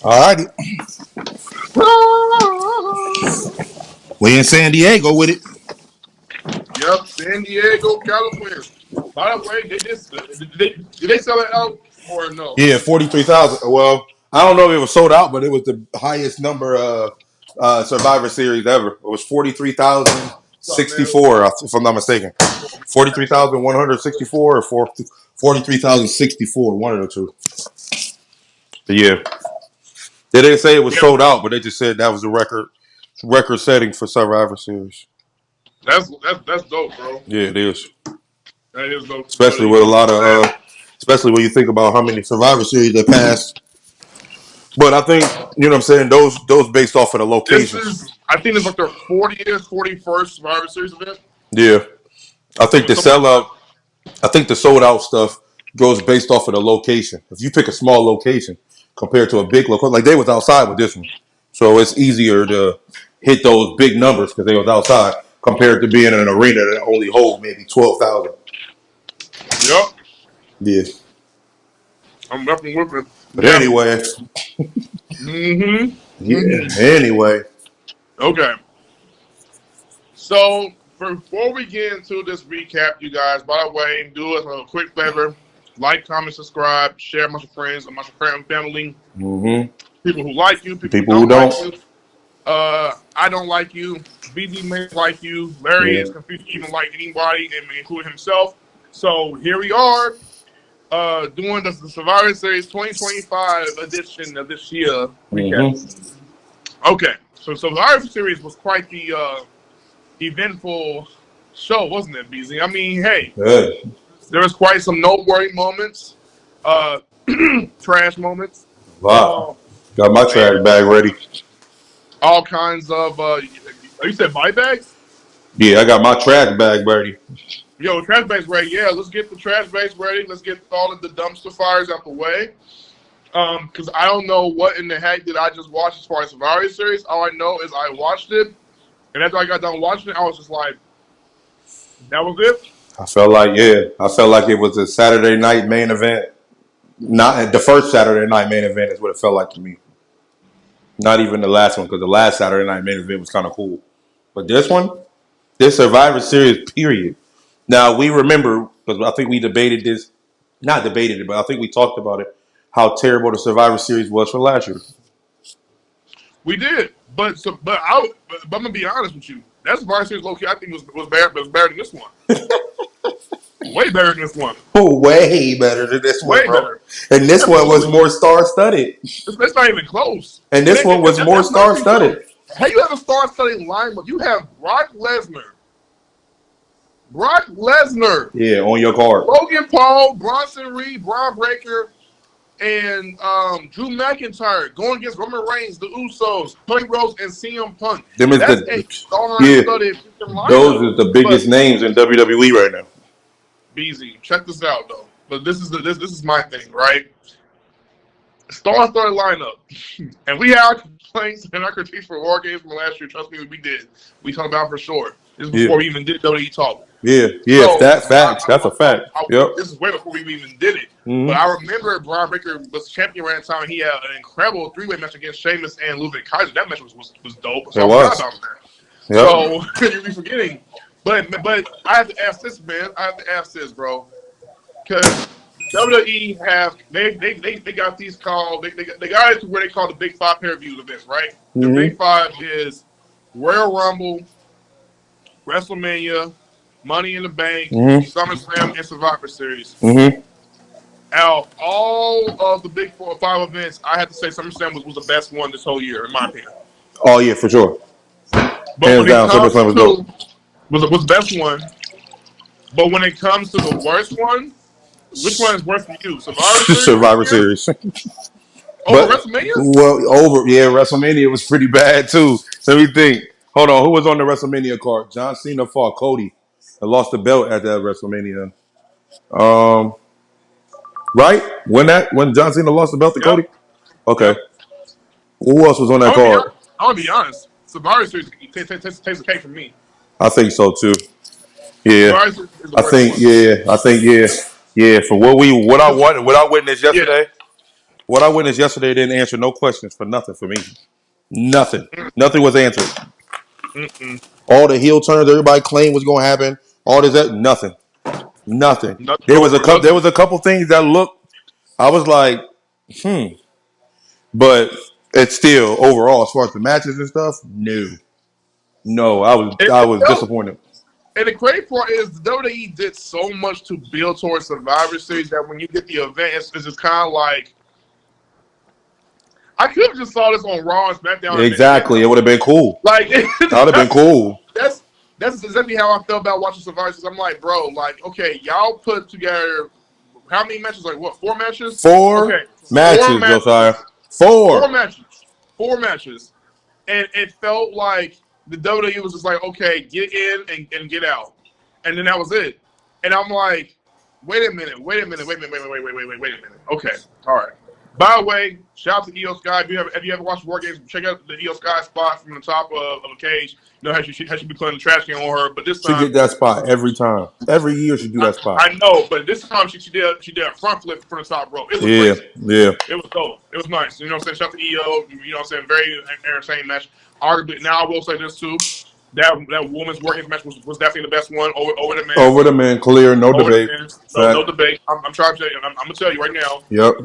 All righty. We in San Diego with it. Yep, San Diego, California. By the way, did they sell it out or no? Yeah, 43,000. Well, I don't know if it was sold out, but it was the highest number Survivor Series ever. It was What's up, man? 43,064, if I'm not mistaken. 43,164 or 43,064, one of the two. But yeah. They didn't say it was Yeah, sold out, but they just said that was the record setting for Survivor Series. that's dope, bro. Yeah, it is. That is dope. Especially with a lot of especially when you think about how many Survivor Series they passed. But I think, you know what I'm saying, those based off of the This locations. is, I think it's like their 40th, 41st Survivor Series event. Yeah. I think So the something like sellout I think the sold out stuff goes based off of the location. If you pick a small location compared to a big location, like they was outside with this one. So it's easier to hit those big numbers because they was outside compared to being in an arena that only holds maybe 12,000. that. Yep, Yeah. I'm repping with it. But Now, anyway, yeah. mm-hmm. Anyway, Okay. So before we get into this recap, you guys, by the way, do us a quick favor: like, comment, subscribe, share amongst your friends, amongst your family, mm-hmm. people who like you, people who People who don't like don't. you. I don't like you. BD may like you. Larry Yeah. is confused to even like anybody, and including himself. So here we are, doing the Survivor Series 2025 edition of this year recap. Mm-hmm. Okay, so Survivor Series was quite the eventful show, wasn't it, BZ? I mean, hey, Good. there was quite some noteworthy moments, uh, trash moments, Wow. uh, Got my trash and bag ready. all kinds of. You said my bags? Yeah, I got my trash bag ready. Yo, trash bags ready. Yeah, let's get the trash bags ready. Let's get all of the dumpster fires out the way. Because I don't know what in the heck did I just watch as far as Survivor Series. All I know is I watched it, and after I got done watching it, I was just like, that was it. I felt like it was a Saturday night main event. Not the first Saturday night main event is what it felt like to me. Not even the last one, because the last Saturday night main event was kind of cool. But this one, this Survivor Series, period. Now we remember because I think we debated this, not debated it, but I think we talked about it. How terrible the Survivor Series was for last year. We did, but I'm gonna be honest with you. That Survivor Series low key I think was better than this one. Way better than this one. Oh, way better than this one, Way bro. better. And this one was Absolutely. more star studded. It's not even close. And this one was more That's another star thing too. studded. Hey, you have a star-studded lineup. You have Brock Lesnar, Yeah, on your card. Logan Paul, Bronson Reed, Braun Breaker, and Drew McIntyre going against Roman Reigns, the Usos, Cody Rhodes, and CM Punk. Them is That's the a star-studded those lineup. are the But biggest names in WWE right now. BZ, check this out though. But this is my thing, right? Star-studded lineup, and we had our complaints and our critiques for War Games from last year. Trust me, we did. We talked about it for sure. This is before we even did WWE Talk. Yeah, So that fact. That's a fact. Yep. this is way before we even did it. Mm-hmm. But I remember Braun Breaker was champion around the time. He had an incredible three-way match against Sheamus and Ludwig Kaiser. That match was dope. So It I was. forgot about that. Yep. So you'll be forgetting. But I have to ask this, man. I have to ask this, bro. Because WWE they got these called they got it to where they call the Big Five pay-per-views events, right? The Big Five is Royal Rumble, WrestleMania, Money in the Bank, SummerSlam, and Survivor Series. Out of all of the big 4 or 5 events, I have to say SummerSlam was the best one this whole year, in my opinion. Oh yeah, for sure. But Hands when down, it comes SummerSlam was dope. was the best one. But when it comes to the worst one, which one is worse for you? Survivor Series? Survivor Series. Over WrestleMania? WrestleMania was pretty bad too. Let me think. Hold on, who was on the WrestleMania card? John Cena fought Cody and lost the belt at that WrestleMania. Right? When John Cena lost the belt to Cody? Yep. Okay. Yep. Who else was on that card? I'm gonna be honest. Survivor Series takes the cake from me. I think so too. Yeah. Survivor Series is the worst one. I think yeah. For what I witnessed yesterday, What I witnessed yesterday didn't answer no questions for nothing for me. Nothing. Nothing was answered. Mm-mm. All the heel turns everybody claimed was going to happen. All this that nothing. Nothing. Nothing There was a over. couple. There Nothing. was a couple things that looked. I was like, but it's still overall as far as the matches and stuff. No, no. I It was felt, disappointed. and the crazy part is the WWE did so much to build towards Survivor Series that when you get the event, it's just kind of like I could have just saw this on Raw and SmackDown and been good Exactly. It would have though. been cool. Like That would have been cool. that's that's exactly how I felt about watching Survivor Series. I'm like, bro, like, okay, y'all put together how many matches? Like what? 4 matches? Okay, Four four matches, Josiah. matches, four Four. matches, 4 matches, and it felt like the WWE was just like, okay, get in and get out, and then that was it. And I'm like, wait a minute, wait a minute, wait a minute, wait a minute. Okay, all right. By the way, shout out to EO Sky. If you ever watched War Games, check out the EO Sky spot from the top of a cage. You know how she be putting the trash can on her, but this She time get that spot every time. Every year she do that spot. I know, but this time she did a front flip from the top rope. It looked Yeah, crazy. yeah. It was dope. It was nice. You know what I'm saying? Shout out to EO. You know what I'm saying? Very entertaining match. Arguably, now I will say this too. That woman's working match was definitely the best one over the Over men's. the man, clear, no Over the debate. men's. No Fact. debate. I'm trying to tell you. I'm gonna tell you right now. Yep.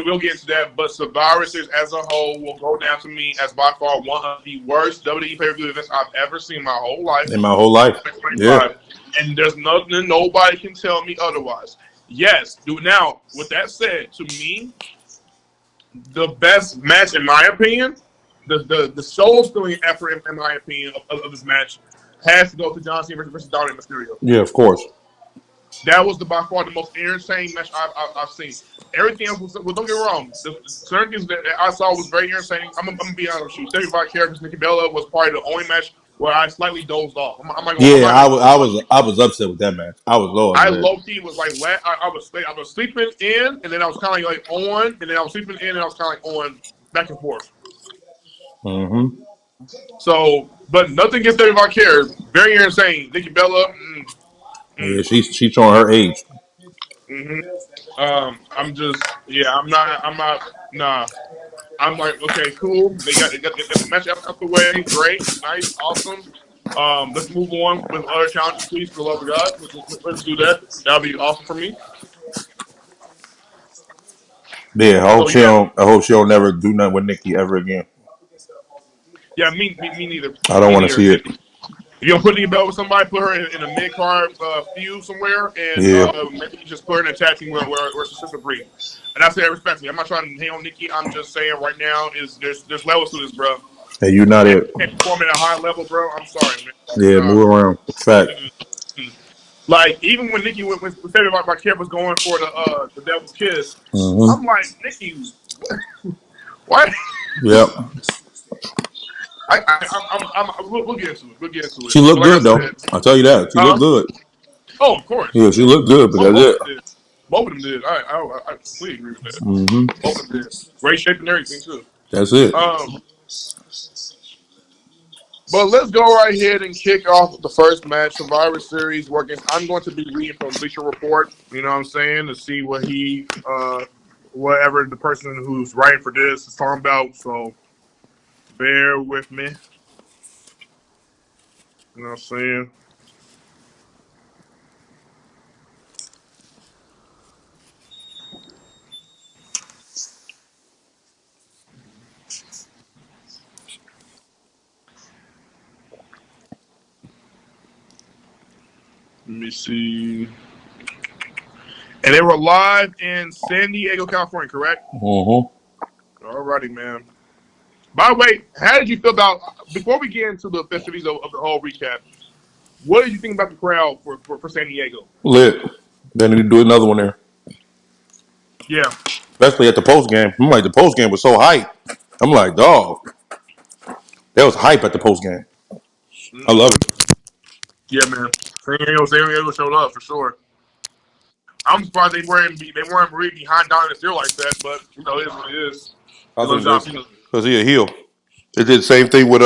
We'll get into that, but Survivor Series as a whole will go down to me as by far one of the worst WWE pay-per-view events I've ever seen in my whole life. In my whole life. Yeah. 2025, and there's nothing nobody can tell me otherwise. Yes, do now. With that said, to me, the best match, in my opinion, the soul stealing effort, in my opinion, of this match, has to go to John Cena versus Dominic Mysterio. Yeah, of course. That was by far the most entertaining match I've seen. Everything else was don't get me wrong. The certain things that I saw was very entertaining. I'm gonna be honest with you. 75 characters, Nikki Bella was probably the only match where I slightly dozed off. I'm not gonna, I'm Yeah, not gonna I was upset with that match. I was low I upset. low key was like I was sleeping in, and then I was kind of like on, and then I was sleeping in, and I was kind of like on back and forth. Mm-hmm. So, but nothing against everybody cares. Very insane. Nikki Bella. Yeah, she's showing her age. Mm-hmm. I'm just yeah. I'm not. Nah. I'm like okay, cool. They got the match out the way. Great, nice, awesome. Let's move on with other challenges, please, for the love of God. Let's do that. That'll be awesome for me. Yeah, So yeah, I hope she don't never do nothing with Nikki ever again. yeah. Me neither. I don't Me want to neither. see it. If you don't put any belt with somebody, put her in a mid card feud somewhere, and Yeah. maybe just put her in a tag team where it's a sister breed. And I say that respectfully. I'm not trying to hate on Nikki. I'm just saying right now is there's levels to this, bro. Hey, you not Can't, it. can't perform at a high level, bro. I'm sorry, man. Yeah, Nah. move around. Fact. Like even when Nikki when Saved by my Care was going for the Devil's Kiss, I'm Mm-hmm. like Nikki, why? Yep. We'll get into it. We'll get into it. She But looked like I good though. said, I'll tell you that. She huh? looked good. Oh, of course. Yeah, she looked good, but that's Both it. of them did. Both of them did. I completely agree with that. Mm-hmm. Both of them did. Great shape and everything too. That's it. Um, but let's go right ahead and kick off the first match, Survivor Series. Working. I'm going to be reading from Bleacher Report. You know what I'm saying, to see what whatever the person who's writing for this is talking about. So bear with me. You know what I'm saying. Let me see. And they were live in San Diego, California, correct? Mm-hmm. Alrighty, man. By the way, how did you feel about before we get into the festivities of the whole recap? What did you think about the crowd for San Diego? Lit. They need to do another one there. Yeah, Especially at the post game. I'm like, the post game was so hype. I'm like, dog. There was hype at the post game. I love it. yeah, man. San Diego showed up for sure. I'm surprised they weren't really behind Don and Steel like that, but you know it is what it is. I They love think John just Cena. because he a heel. They did the same thing with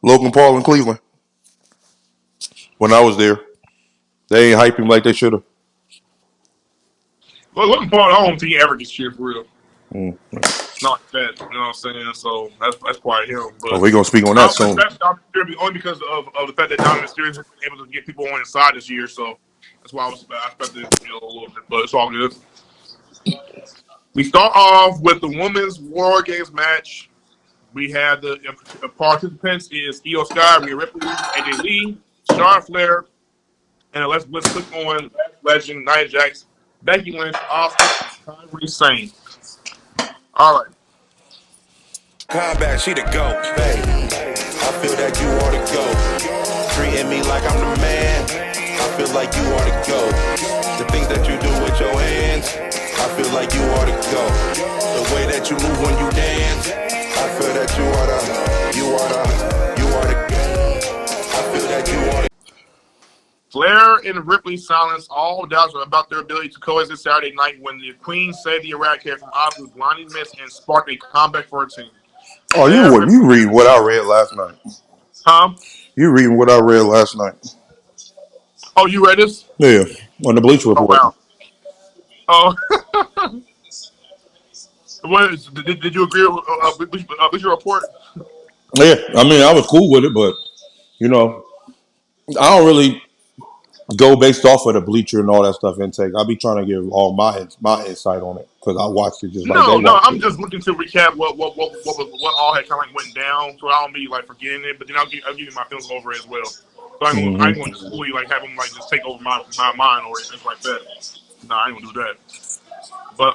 Logan Paul in Cleveland when I was there. They ain't hype him like they should have. Look, looking Paul, I don't think he ever gets cheered for real. Mm. Not like that. You know what I'm saying? So that's probably him. Oh, But we're gonna speak on I that was soon. expect Dominic Mysterio only because of the fact that Dominic Mysterio has been able to get people on his side this year. So that's why I expected a little bit. But it's all good. We start off with the women's War Games match. We have the participants is Io Sky, Rhea Ripley, AJ Lee, Charlotte Flair, and let's click on Legend, Nia Jax, Becky Lynch, Asuka, and Kairi Sane. All right. Combat, she the GOAT, babe. I feel that you ought to go. Treating me like I'm the man. I feel like you ought to go. The things that you do with your hands. I feel like you ought to go. The way that you move when you dance. I feel that you ought to. I feel that you ought to. Flair and Ripley silenced all doubts about their ability to coexist Saturday night when the Queen saved the Eradicator from Asuka's blinding miss and sparked a comeback for her team. Oh, Flair, you Ripley, read what I read last night. Tom. You reading what I read last night? Oh, you read this? Yeah, on the Bleacher Oh Report. wow. Oh, did you agree with your report? Yeah, I mean, I was cool with it, but you know, I don't really go based off of the Bleacher and all that stuff intake. I be trying to give all my insight on it because I watched it just like they No. watched I'm it. just looking to recap what all had kind of like went down, so I don't be like forgetting it. But then I'll give you my feelings over it as well. So I ain't Hmm. gonna just fully like have them like just take over my mind or anything like that. No, I ain't gonna do that. But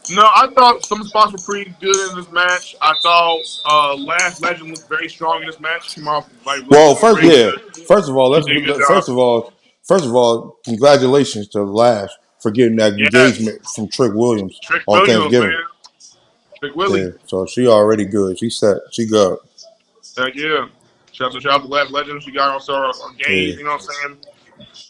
no, I thought some spots were pretty good in this match. I thought Last Legend looked very strong in this match. Came off like Well, looking first, really yeah, good. first of all, She did a good job. first of all, congratulations to Lash for getting that Yes, engagement from Trick Williams Trick on Williams, Thanksgiving. man, Trick Willie. Yeah, so she already good. She set. She good. Heck yeah. Shout out to Last Legend. She got also her Yeah. gaze. You know what I'm saying?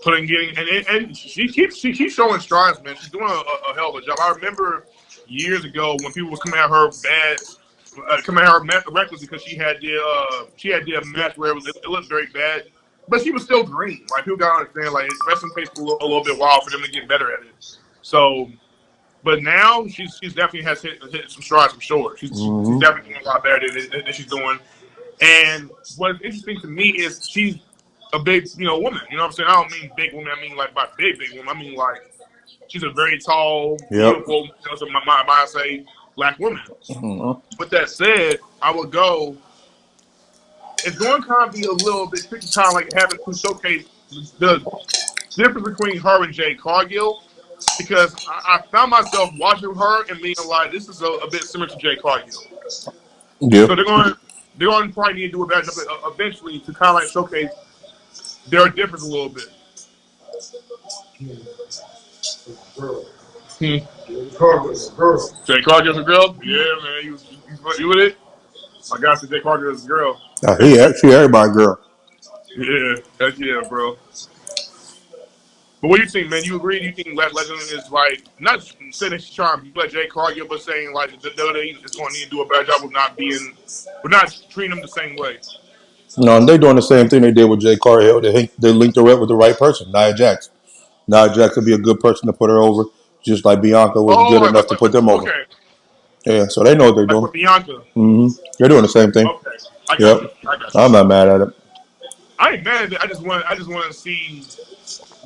Putting getting and she keeps showing strides, man. She's doing a hell of a job. I remember years ago when people was coming at her bad, coming at her reckless because she had a match where it looked very bad, but she was still green. Like people gotta understand, like wrestling takes a little bit while for them to get better at it. So, but now she's definitely has hit some strides for sure. She's Hmm. definitely doing a lot better than she's doing. And what's interesting to me is she's a big, woman. You know what I'm saying? I don't mean big woman. I mean like by big woman. I mean like she's a very tall, Yep. beautiful, so my say black woman. Hmm. With that said, I would go. It's going to kind of be a little bit tricky, kind of like having to showcase the difference between her and Jade Cargill, because I found myself watching her and being like, this is a bit similar to Jade Cargill. Yep. So they're going to probably need to do a better job eventually to kind of like showcase their difference a little bit. Hmm. Jay Cargill's a girl? Yeah, man. You with it? I got to Jay Cargill is a girl. She everybody girl. Yeah, heck yeah, bro. But what do you think, man? You agree? Do you think Legend is like not saying that she's trying to play Jay Cargill, but saying like the WWE is going to need to do a better job of we're not treating them the same way. No, and they're doing the same thing they did with Jay Carhill. They linked her up with the right person, Nia Jax. Nia Jax would be a good person to put her over, just like Bianca was Oh, good enough to put them over. okay, Yeah, so they know what they're like doing. with Bianca. They're doing the same thing. Okay, I got you. Yep. I got you. I'm not mad at it. I ain't mad at it. I just want to see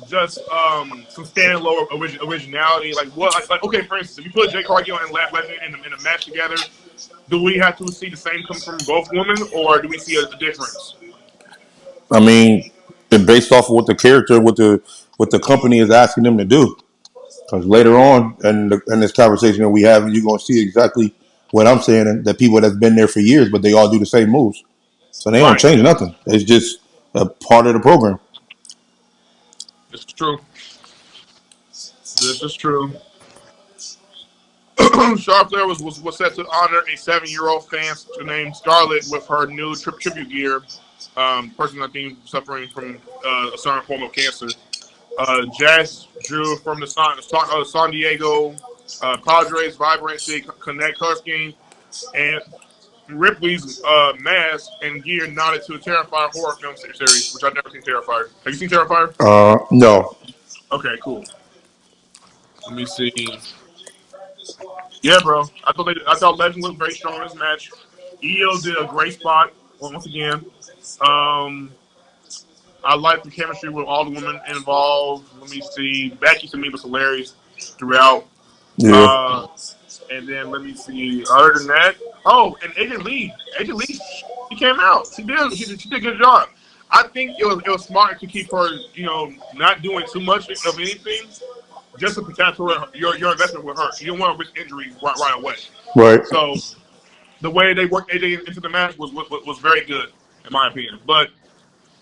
just some standalone originality. Like what? Like okay, for instance, if you put Jay Cargill and Last Legend in a match together, do we have to see the same come from both women, or do we see a difference? I mean, it's based off of what the character, what the company is asking them to do. Because later on in this conversation that we have, you're going to see exactly what I'm saying, and that people that's been there for years, but they all do the same moves. So they don't Right. change nothing. It's just a part of the program. This is true. This is true. Charlotte Flair was set to honor a 7-year-old fan named Scarlett with her new tribute gear. Person I think suffering from a certain form of cancer. Jazz drew from the San Diego Padres vibrancy connect color scheme, and Ripley's mask and gear nodded to a Terrifier horror film series, which I've never seen Terrifier. Have you seen Terrifier? No. Okay, cool. Let me see. Yeah, bro. I thought Legend looked very strong in this match. EO did a great spot once again. Um, I like the chemistry with all the women involved. Let me see. Becky to me was hilarious throughout. Yeah, Uh, and then let me see. Other than that, oh, and Agent Lee. Agent Lee, she came out. She did a good job. I think it was smart to keep her, not doing too much of anything, just to protect your investment with her. You don't want to risk injury right away. right. So the way they worked AJ into the match was very good in my opinion. But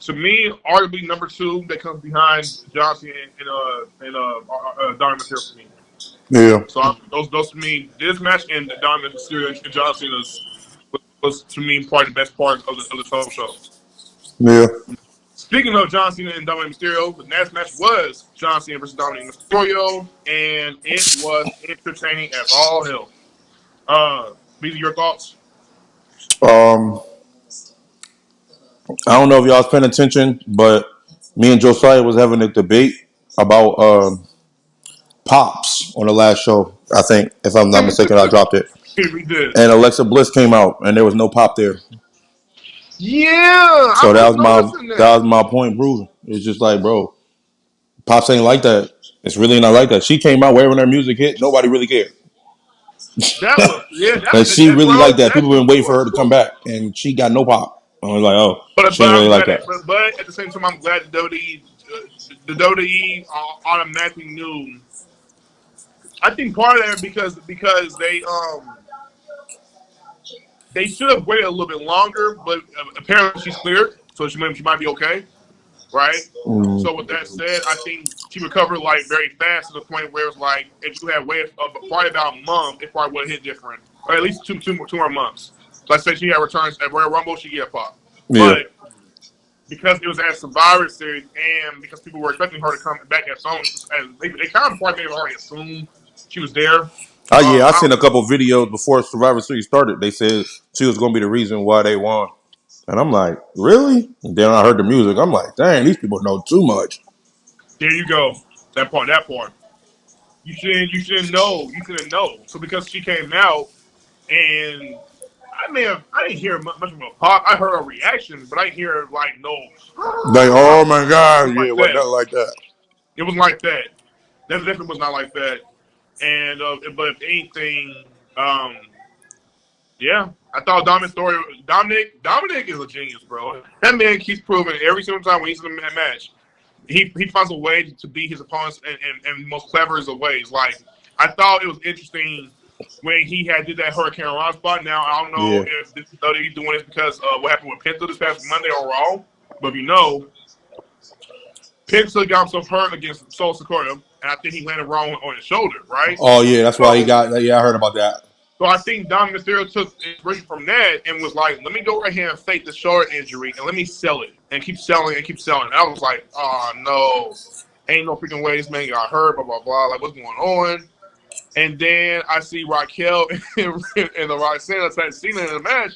to me, arguably number two that comes behind Johnson and Donovan Mysterio for me. Yeah, So those to me, this match and Donovan Mysterio and John Cena's was to me probably the best part of the total show. yeah. Speaking of John Cena and Dominic Mysterio, the next match was John Cena versus Dominic Mysterio, and it was entertaining as all hell. These are your thoughts? Um, I don't know if y'all was paying attention, but me and Josiah was having a debate about pops on the last show. I think, if I'm not mistaken, I dropped it. We did. And Alexa Bliss came out, and there was no pop there. Yeah, I So was noticing that that. was my point proven. It's just like, bro, pops ain't like that. It's really not like that. She came out wherever her music hit, nobody really cared. That was yeah. And she really like that. That's People been true waiting for though. her to come back, and she got no pop. I was like, oh, But she but ain't I'm really like glad that. that but at the same time I'm glad the WWE automatically knew. I think part of that because they should have waited a little bit longer, but apparently she's cleared, so she might be okay, right? Mm, So with that said, I think she recovered like very fast to the point where it's like if you had waited probably about a month, it probably would have hit different, or at least two more months. Let's say she had returns at Royal Rumble, she get a pop, yeah. but because it was at Survivor Series and because people were expecting her to come back at some, and they kind of probably already assumed she was there. Yeah, I I seen don't a know. couple videos before Survivor Series started. They said she was going to be the reason why they won. And I'm like, really? And then I heard the music. I'm like, dang, these people know too much. There you go. That part. You shouldn't know. You shouldn't know. So because she came out and I didn't hear much of a pop. I heard a reaction, but I didn't hear like no. Like, oh my It God, was yeah, like what that. not like that. It was like that. That definitely was not like that. And but if anything, yeah, I thought Dominic is a genius, bro. That man keeps proving every single time when he's in a match. He finds a way to beat his opponents in most cleverest of ways. Like I thought it was interesting when he had did that Hurricane Ron spot. Now I don't know Yeah. if this he's doing this because what happened with Penta this past Monday or Raw, but if you know, Penta got himself hurt against Soul Sequoia, and I think he landed wrong on his shoulder, right? Oh yeah, that's why he So got. Yeah, I heard about that. so I think Dom Mysterio took inspiration from that and was like, let me go right here and fake the shoulder injury and let me sell it and keep selling and keep selling. And I was like, oh no, ain't no freaking way this man got hurt, blah, blah, blah. Like, what's going on? And then I see Raquel and the Roxanne Cena in the match.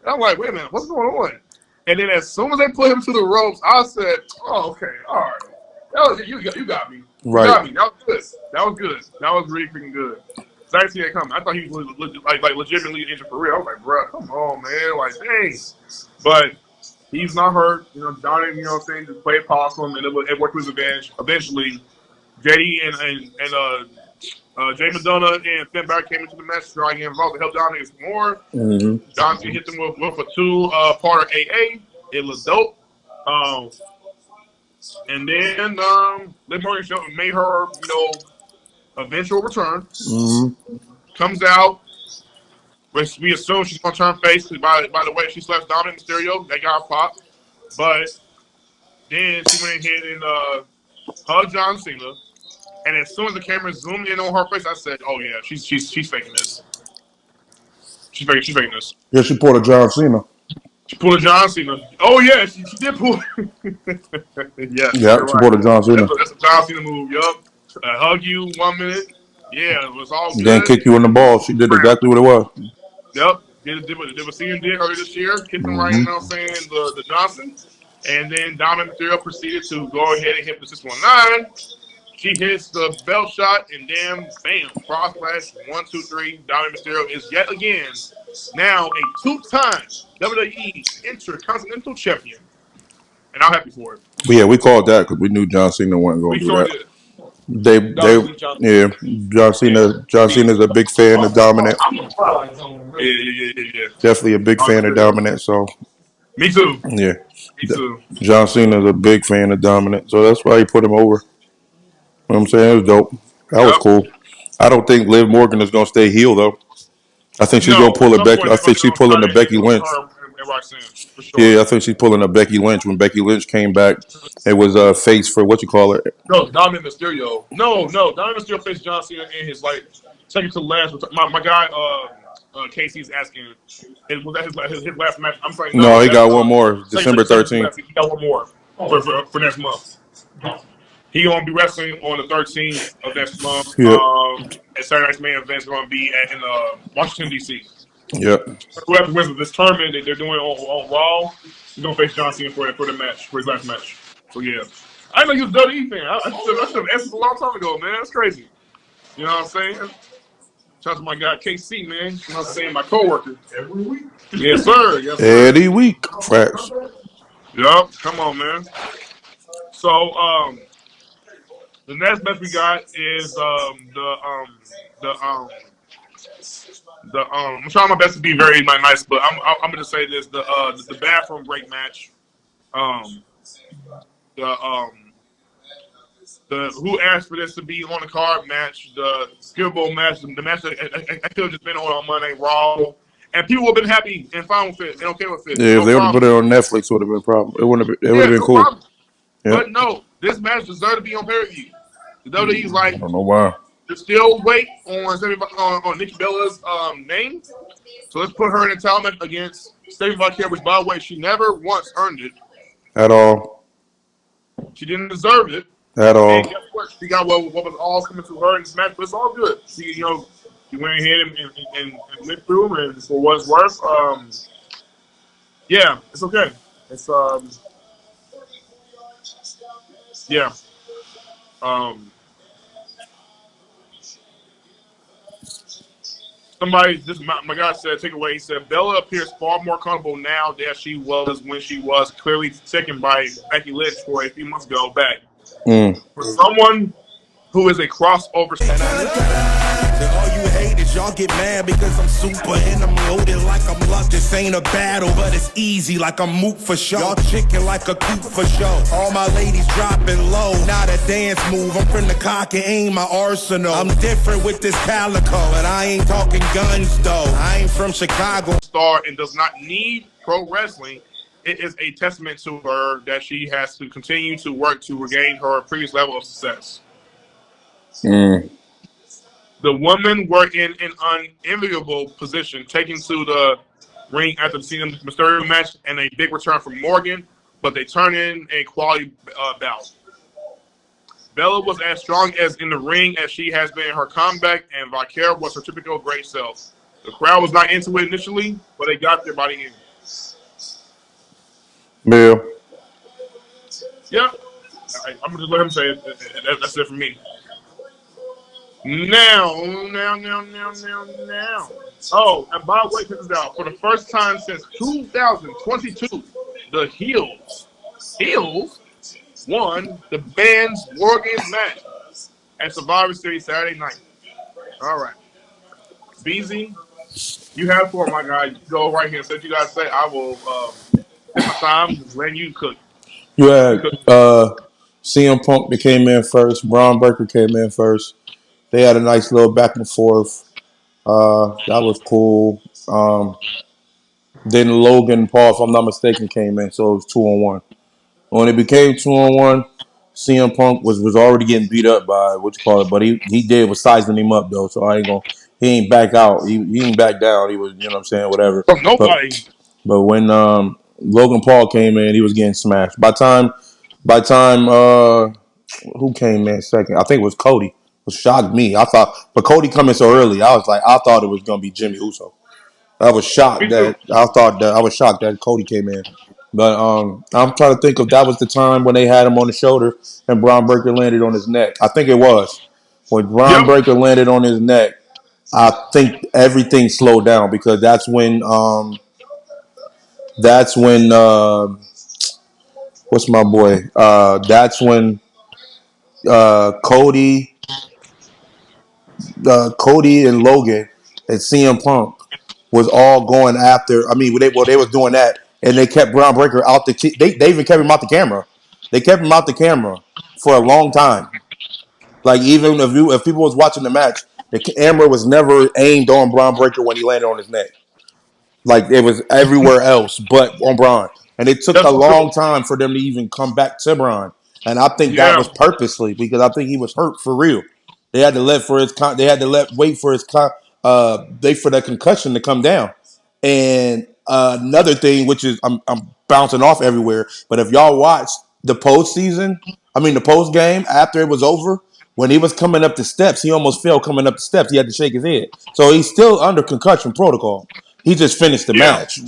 And I'm like, wait a minute, what's going on? And then as soon as they put him to the ropes, I said, oh, okay, all right. You got me. You Right. got me. That was good. That was good. That was really freaking good. So I didn't see that coming. I thought he was like legitimately injured for real. I was like, bro, come on, man. Like, dang. But he's not hurt. Donnie, you know what I'm saying, just played possum, and it worked to his advantage. Eventually, JD and Jay Madonna and Finn Balor came into the match, trying to get involved to help Donnie some more. Mm-hmm. Johnson hit them with a two-part AA. It looked dope. Um, and then Liv Morgan made her, eventual return. Mm-hmm. Comes out. Which we assume she's gonna turn face because by the way she slaps Dominic Mysterio, that got popped. But then she went ahead and hugged John Cena. And as soon as the camera zoomed in on her face, I said, "Oh yeah, she's faking this. She's faking this." Yeah, she pulled a John Cena. She pulled a John Cena. Oh yeah, she did pull. Yes, Yeah, you're she right. pulled a John Cena. That's a John Cena move. Yup. Hug you 1 minute. Yeah, it was all Then good. kick you in the balls. She did exactly what it was. Yep. Did a senior did earlier this year, kicked him right, Mm-hmm. saying the Johnson. And then Dominic Mysterio proceeded to go ahead and hit the 619. She hits the belt shot and bam, cross slash 1, 2, 3. Dominic Mysterio is yet again now a two-time WWE Intercontinental Champion, and I'm happy for it. But yeah, we called that because we knew John Cena wasn't going We to do sure that. did. They, Dominic John. yeah, John Me. Cena's a big fan of Dominant. Yeah. Definitely a big fan of Dominant. So Me too. yeah, Me too. John Cena's a big fan of Dominant. So that's why he put him over. You know what I'm saying? It was dope. That was Yep. cool. I don't think Liv Morgan is going to stay heel though. I think she's going No, to pull at a some Becky. point I they're think she's gonna pulling turn a it Becky into Lynch. her and Roxanne for sure. Yeah, I think she's pulling a Becky Lynch. When Becky Lynch came back, it was face for what you call it. No, Dominic Mysterio. No, Dominic Mysterio faced John Cena in his second to last. My guy Casey's asking, was that his last match? I'm saying No, no. he That's got one more, December second to 13th. last. He got one more for next month. He gonna be wrestling on the 13th of next month. Yep. And Saturday night's main event is gonna be in Washington D.C. Yep. Whoever wins this tournament that they're doing on Raw, he's gonna face John Cena for the match, for his last match. So yeah, I didn't know you was a WWE fan. I should have asked this a long time ago, man. That's crazy. You know what I'm saying? Shout out to my guy KC, man. You know what I'm saying? My coworker. Every week. Yes, sir. Yes, sir. Every week. Facts. Yup. Come on, man. So the next match we got is I'm trying my best to be very nice, but I'm gonna say this: the bathroom break match. The who asked for this to be on the card match, the skill bowl match, the match that I could have just been on Monday Raw, and people would have been happy and fine with it and okay with it. Yeah, No if they would have put problem. it on Netflix, it would have been a problem. It wouldn't have been. It would Yeah, have been no cool. problem. Yeah. But no, this match deserved to be on pay-per-view. The WWE's I like, don't know why. they still wait on Nikki Bella's name, so let's put her in a title match against Stephanie Valkyrie, which, by the way, she never once earned it. At all. She didn't deserve it. At all. And guess what? She got what was all coming to her in this match, but it's all good. She, she went ahead and went through, and for what it's worth, yeah, it's okay. It's yeah. Somebody, my guy said, take away. He said Bella appears far more comfortable now than she was when she was clearly taken by Becky Lynch for a few months ago back. For someone who is a crossover. All you haters, y'all get mad because I'm super and I'm loaded like I'm luck. This ain't a battle, but it's easy like I'm moot for show. Y'all chicken like a coop for show. All my ladies dropping low, not a dance move. I'm from the cock and aim my arsenal. I'm different with this calico, but I ain't talking guns though. I ain't from Chicago. Star and does not need pro wrestling. It is a testament to her that she has to continue to work to regain her previous level of success. The women were in an unenviable position, taking to the ring after the Cena Mysterio match and a big return from Morgan, but they turned in a quality bout. Bella was as strong as in the ring as she has been in her comeback, and Valkyria was her typical great self. The crowd was not into it initially, but they got there by the end. Bill. Yeah, I'm gonna just let him say it. That's it for me. Now. Oh, and by the way, check this out. For the first time since 2022, the Heels won the men's War Games match at Survivor Series Saturday night. All right. BZ, you have for my guy. Go right here. So you guys say I will take my time, just letting you cook. You had CM Punk that came in first. Braun Breaker came in first. They had a nice little back and forth. That was cool. Then Logan Paul, if I'm not mistaken, came in, so it was 2-on-1. When it became 2-on-1, CM Punk was already getting beat up by what you call it, but he was sizing him up though, so he ain't back out. He ain't back down. He was, you know what I'm saying, whatever. From nobody. But when Logan Paul came in, he was getting smashed. By time who came in second? I think it was Cody. It shocked me. But Cody coming so early, I thought it was gonna be Jimmy Uso. I was shocked that Cody came in. But I'm trying to think if that was the time when they had him on the shoulder and Braun Breaker landed on his neck. I think it was when Braun Yep. Breaker landed on his neck. I think everything slowed down because that's when what's my boy? That's when Cody, Cody and Logan and CM Punk was all going after. I mean, they was doing that, and they kept Braun Breaker out the. They even kept him out the camera. They kept him out the camera for a long time. Like even if people was watching the match, the camera was never aimed on Braun Breaker when he landed on his neck. Like it was everywhere else but on Braun. And it took a That's so long true. time for them to even come back to Braun. And I think that Yeah. was purposely because I think he was hurt for real. They had to they had to wait for they for that concussion to come down. And another thing, which is I'm bouncing off everywhere, but if y'all watch the postseason, I mean the post game after it was over, when he was coming up the steps, he almost fell coming up the steps. He had to shake his head, so he's still under concussion protocol. He just finished the Yeah. match.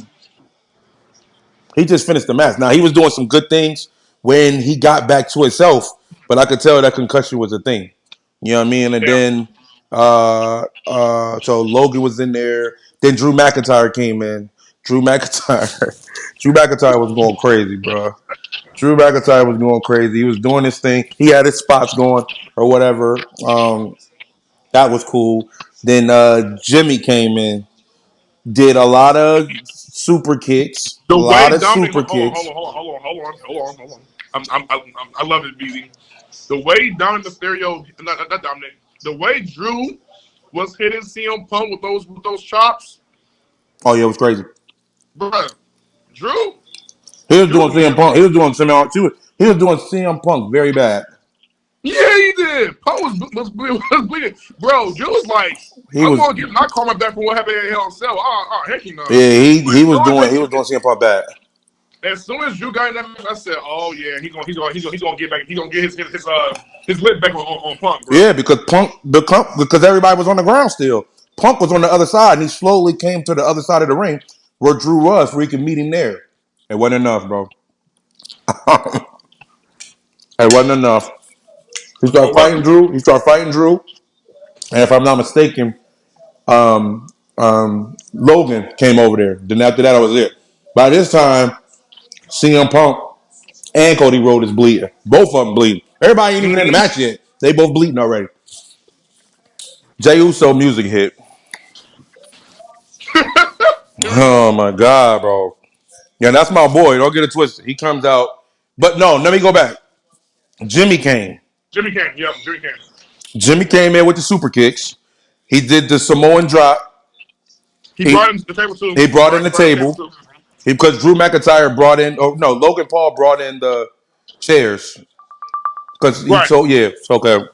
He just finished the match. Now he was doing some good things when he got back to himself, but I could tell that concussion was a thing. You know what I mean? And Yeah. then so Logan was in there. Then Drew McIntyre came in. Drew McIntyre, Drew McIntyre was going crazy, bro. Drew McIntyre was going crazy. He was doing his thing. He had his spots going or whatever. That was cool. Then Jimmy came in, did a lot of super kicks, a The lot way of Dominic, super hold on, kicks. hold on. I love it, BZ. The way Dominic Mysterio, not Dominic, the way Drew was hitting CM Punk with those chops, Oh yeah, it was crazy. bruh. Drew, He was Drew doing was looking CM Punk. He was doing He was doing CM Punk very bad. yeah, he did. Punk was bleeding. Bro, Drew was like, He I'm was going to get my karma back from what happened in Hell in Cell. Heck you know. yeah. But as soon He was doing CM Punk bad. Drew got in that match, I said, "Oh yeah, he's gonna get back. He's gonna get his lip back on Punk, bro." Yeah, because because everybody was on the ground still. Punk was on the other side, and he slowly came to the other side of the ring where Drew was, where he could meet him there. It wasn't enough, bro. It wasn't enough. He No, started it fighting wasn't. Drew. He started fighting Drew, and if I'm not mistaken, Logan came over there. Then after that, I was there. By this time, CM Punk and Cody Rhodes is bleeding. Both of them bleeding. Everybody ain't even in the Mm-hmm. match yet. They both bleeding already. Jey Uso music hit. Oh my god, bro. Yeah, that's my boy. Don't get it twisted. He comes out. But no, let me go back. Jimmy came. Jimmy came. Yep, Jimmy came. Jimmy came in with the super kicks. He did the Samoan drop. He brought He him to the table too. he brought in Right, the he brought him to the table table. too. Because Drew McIntyre brought in, oh no, Logan Paul brought in the chairs. Because he Right. so yeah, so okay.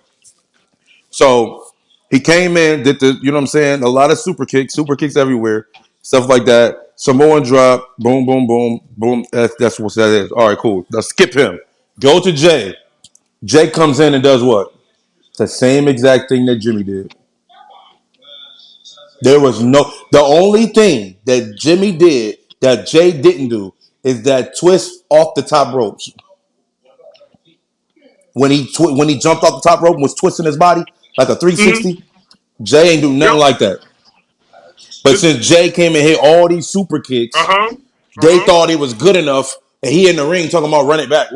So he came in, did the you know what I'm saying, a lot of super kicks everywhere, stuff like that. Samoan drop, boom, boom, boom, boom. That's what that is. All right, cool. Let's skip him. Go to Jay. Jay comes in and does what? The same exact thing that Jimmy did. There was no. The only thing that Jimmy did that Jay didn't do is that twist off the top ropes. When he jumped off the top rope and was twisting his body like a Mm-hmm. 360, Jay ain't do nothing Yep. like that. But since Jay came and hit all these super Uh kicks, huh. Uh they huh. thought it was good enough. And he in the ring talking about run it back.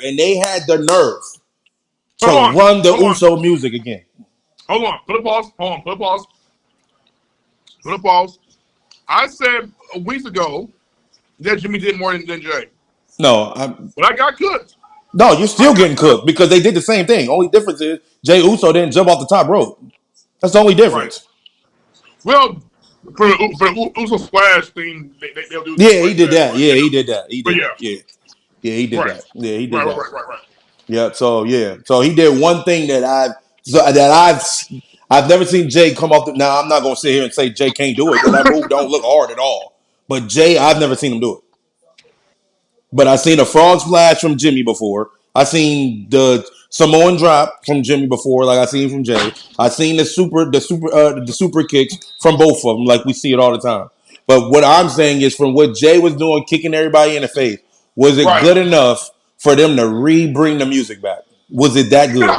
And they had the nerve to Hold on. run the Hold on. Uso music again. Hold on. Put a pause. Hold on. Put a pause. Put a pause. I said a week ago that Jimmy did more than Jay, No, but I got cooked. no, you're I still got getting cooked. cooked because they did the same thing. Only difference is Jay Uso didn't jump off the top rope. That's the only Right. difference. Well, for the Uso splash thing, they'll do Yeah, things he like did that. that. But Yeah, you he know, did that. He but did yeah, that. Yeah, yeah, he did right, that. Yeah, he did right, right, that. right, right, right. Yeah. So yeah. So he did one thing that I've never seen Jay come off. Now I'm not gonna sit here and say Jay can't do it because that move don't look hard at all. But Jay, I've never seen him do it. But I've seen a frog splash from Jimmy before. I seen the Samoan drop from Jimmy before, like I seen from Jay. I seen the super kicks from both of them, like we see it all the time. But what I'm saying is, from what Jay was doing, kicking everybody in the face, Was it Right. good enough for them to bring the music back? Was it that good?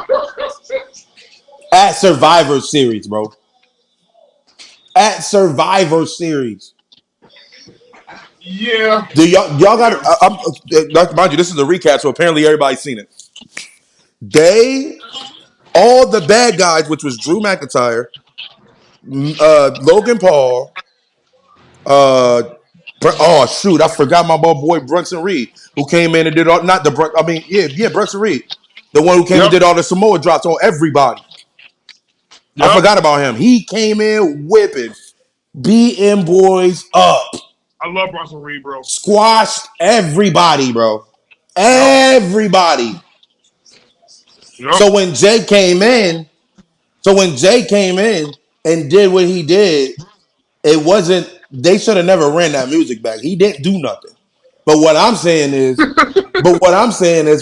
At Survivor Series, bro. At Survivor Series. Yeah. Do y'all got? Yeah. Mind you, this is a recap, so apparently everybody's seen it. All the bad guys, which was Drew McIntyre, Logan Paul, uh, oh shoot, I forgot my boy Brunson Reed, who came in and did all not the I mean, yeah, Brunson Reed, the one who came and Yep. did all the Samoa drops on everybody. I Yep. forgot about him. He came in whipping, beating boys up, I love Bronson Reed, bro. squashed everybody, bro. Yep. Everybody. Yep. So when Jay came in and did what he did, it wasn't. They should have never ran that music back. He didn't do nothing. But what I'm saying is,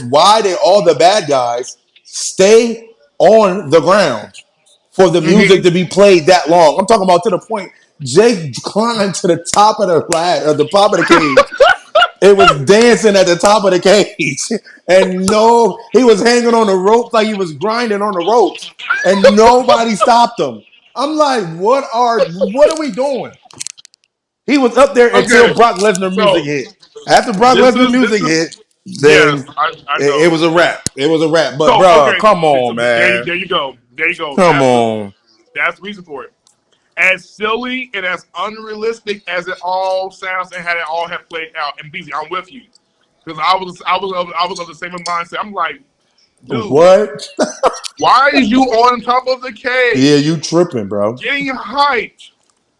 why did all the bad guys stay on the ground for the music Mm-hmm. to be played that long? I'm talking about to the point Jay climbed to the top of the ladder, or the top of the cage. It was dancing at the top of the cage, and no, he was hanging on the ropes like he was grinding on the ropes, and nobody stopped him. I'm like, what are we doing? He was up there until Okay. Brock Lesnar music So hit. After Brock Lesnar this music is hit, yes, then I it know. was a wrap. It was a wrap. But So bro, okay, come so on, there man. there you go. There you go. Come on. That's the reason for it. As silly and as unrealistic as it all sounds and had it all have played out, and BZ, I'm with you. Because I was of the same mindset. I'm like, dude, What? why is you on top of the Yeah, cage, you tripping, bro. getting hyped,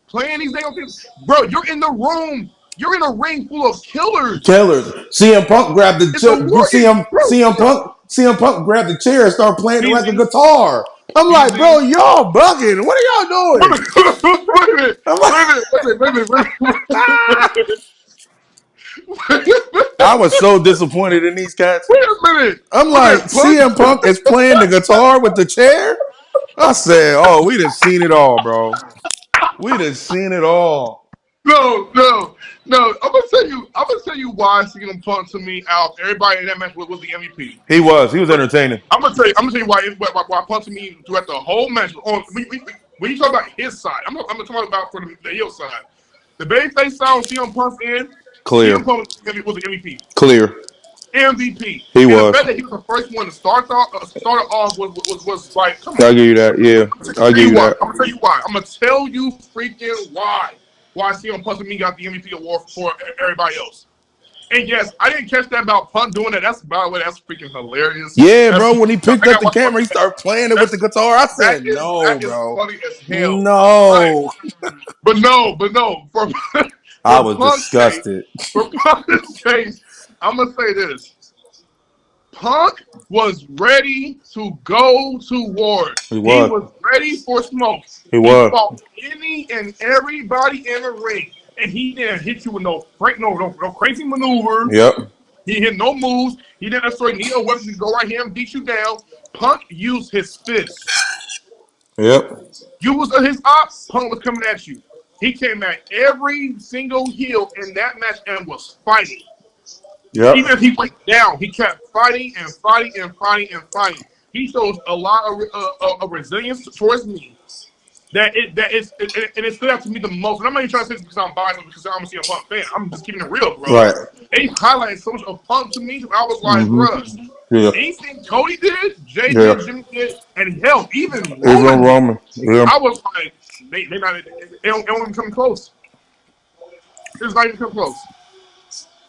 playing these damn things? Bro, you're in the room. You're in a ring full of killers. Killers. CM Punk grabbed the It's a you see warrior, him bro. CM Punk grabbed the chair and started playing like a BZ, guitar. I'm like, bro, BZ. y'all bugging. What are y'all Wait doing? a minute. I'm Wait like, a minute. Wait a minute. Wait a minute. Wait a minute. Wait a I minute. was so disappointed in these cats. Wait a minute. I'm like, Okay, Punk. CM Punk is playing the guitar with the chair. I said, oh, we done seen it all, bro. We done seen it all. No, no, no. I'm gonna tell you. I'm gonna tell you why CM Punk to me out. Everybody in that match was the MVP. He was entertaining. I'm gonna tell you. I'm gonna tell you why Punk to me throughout the whole match. When you talk about his side, I'm gonna talk about for the heel side. The babyface side on CM Punk's end. CM Clear. Punk was the MVP. Clear. MVP. He And the was. fact that he was the first one to start off was like, come I'll on. give you that. Yeah. I'm I'll gonna tell give you you why. that. I'm gonna tell you why. I'm gonna tell you freaking why. Why CM Punk and me got the MVP award for everybody else. And yes, I didn't catch that about Punk doing that. That's by the way, that's freaking hilarious. Yeah, That's, bro. When he I picked up got the watch camera, he started playing it with the guitar. I said, no, that is bro. funny as hell. Right. No. But no, for I for was Punk's case, disgusted. for Punk's case, I'm gonna say this. Punk was ready to go to war. He He was. was ready for smoke. He He was. fought any and everybody in the ring, and he didn't hit you with no crazy maneuvers. Yep. He hit no moves. He didn't necessarily need a weapon to go right here and beat you down. Punk used his fists. Yep. You was his op. Punk was coming at you. He came at every single heel in that match and was fighting. Yep. Even if he went down, he kept fighting and fighting and fighting and fighting. He shows a lot of resilience towards me. And it stood out to me the most. And I'm not even trying to say this because I'm biased because I'm a CM Punk fan. I'm just keeping it real, bro. Right. They highlighted so much of Punk to me. I was like, bruh, Yeah. anything Cody did, Jay Yeah. did, Jimmy did, and hell, even Even Roman. Yeah. I was like, they don't even come close. It's not even come close.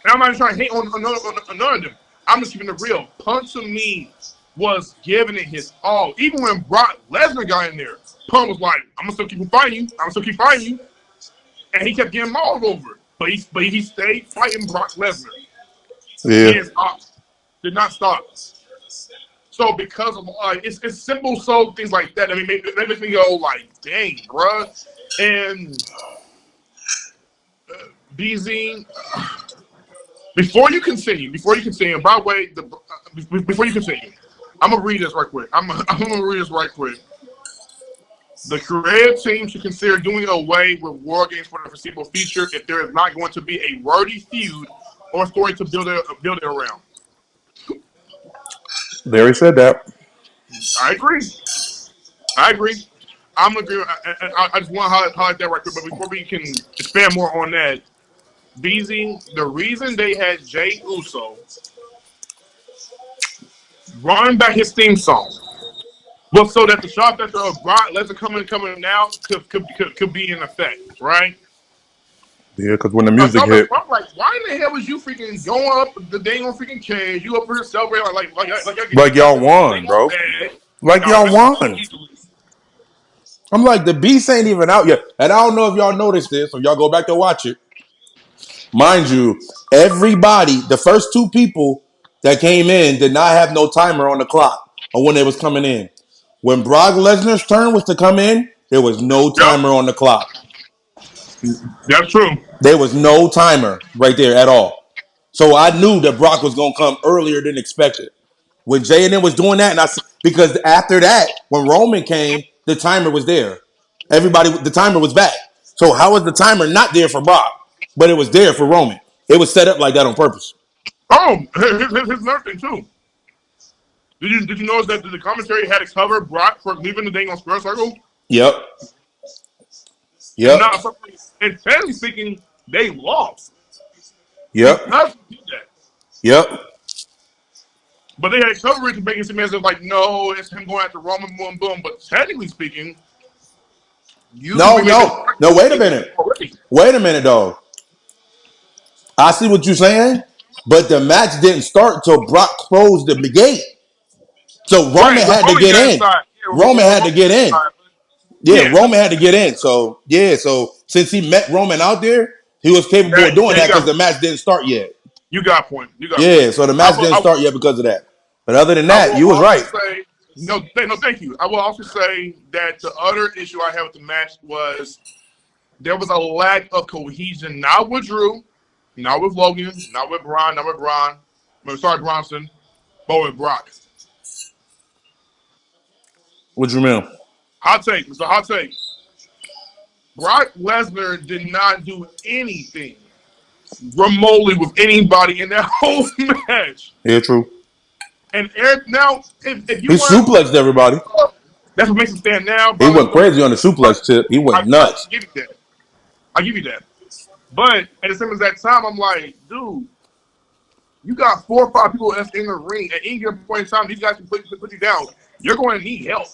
And I'm not even trying to hate on none of them. I'm just keeping it real. Punk to me was giving it his all. Even when Brock Lesnar got in there, Punk was like, I'm gonna still keep fighting you. I'm gonna still keep fighting you. And he kept getting mauled over. But he stayed fighting Brock Lesnar. Yeah. He didn't stop. Did not stop. So because of it's simple so things like that. I mean, that makes me go like, dang, bruh. And BZ, before you continue, by the way, before you continue, I'm gonna read this right quick. I'm gonna read this right quick. The creative team should consider doing away with War Games for the foreseeable future if there is not going to be a wordy feud or a story to build it around. There he said that. I agree. I agree. I'm agree. I just want to highlight that right quick. But before we can expand more on that, BZ, the reason they had Jay Uso run back his theme song was so that the shot that of Brock Lesnar coming now could be in effect, right? Yeah, because when the I'm music hit, like, why in the hell was you freaking going up the dang on freaking cage? You up here celebrating like y'all y'all did something won, bro. bad. Like Y'all y'all wrestled so won. easily. I'm like, the beast ain't even out yet. And I don't know if y'all noticed this, or y'all go back to watch it. Mind you, everybody, the first two people that came in did not have no timer on the clock or when they was coming in. When Brock Lesnar's turn was to come in, there was no Yep, timer on the clock. that's true. There was no timer right there at all. So I knew that Brock was going to come earlier than expected. When Jay and them was doing that, because after that, when Roman came, the timer was there. The timer was back. So how was the timer not there for Brock, but it was there for Roman? It was set up like that on purpose. Oh, here's another thing too. Did you notice that the commentary had to cover Brock for leaving the dang on square circle Yep. and Yep. not suffering? And fairly speaking, they lost Yep. because he did that. Yep. But they had coverage to make it seem as if like, no, it's him going after Roman, boom, boom. But technically speaking, No, we made this no. Wait a argument minute. already. Wait a minute, dog. I see what you're saying, but the match didn't start till Brock closed the gate. So Roman Right, when had to Roman get got in. inside. Yeah, Roman when had to Roman get got in. inside. Yeah, Yeah, Roman had to get in. So yeah, so since he met Roman out there, he was capable of doing yeah, that because the match didn't start yet. you got a point. You got a point. Yeah, so the I match will, didn't I, start yet because of that. But other than I that, will you was also right. say no, thank you. I will also say that the other issue I had with the match was there was a lack of cohesion, not with Drew, not with Logan, not with Braun, not with Braun. Sorry, Bronson, but with Brock. What you mean? Hot take. It's a hot take. Brock Lesnar did not do anything remotely with anybody in that whole match. Yeah, true. And Eric, now, if He you want suplexed everybody. to, that's what makes him stand now. He Probably went one of crazy on the the, suplex tip. He went I nuts. give you that. I give you that. But at the same exact time, I'm like, dude, you got 4 or 5 people that's in the ring. At any given point in time, these guys can put you down. You're going to need help.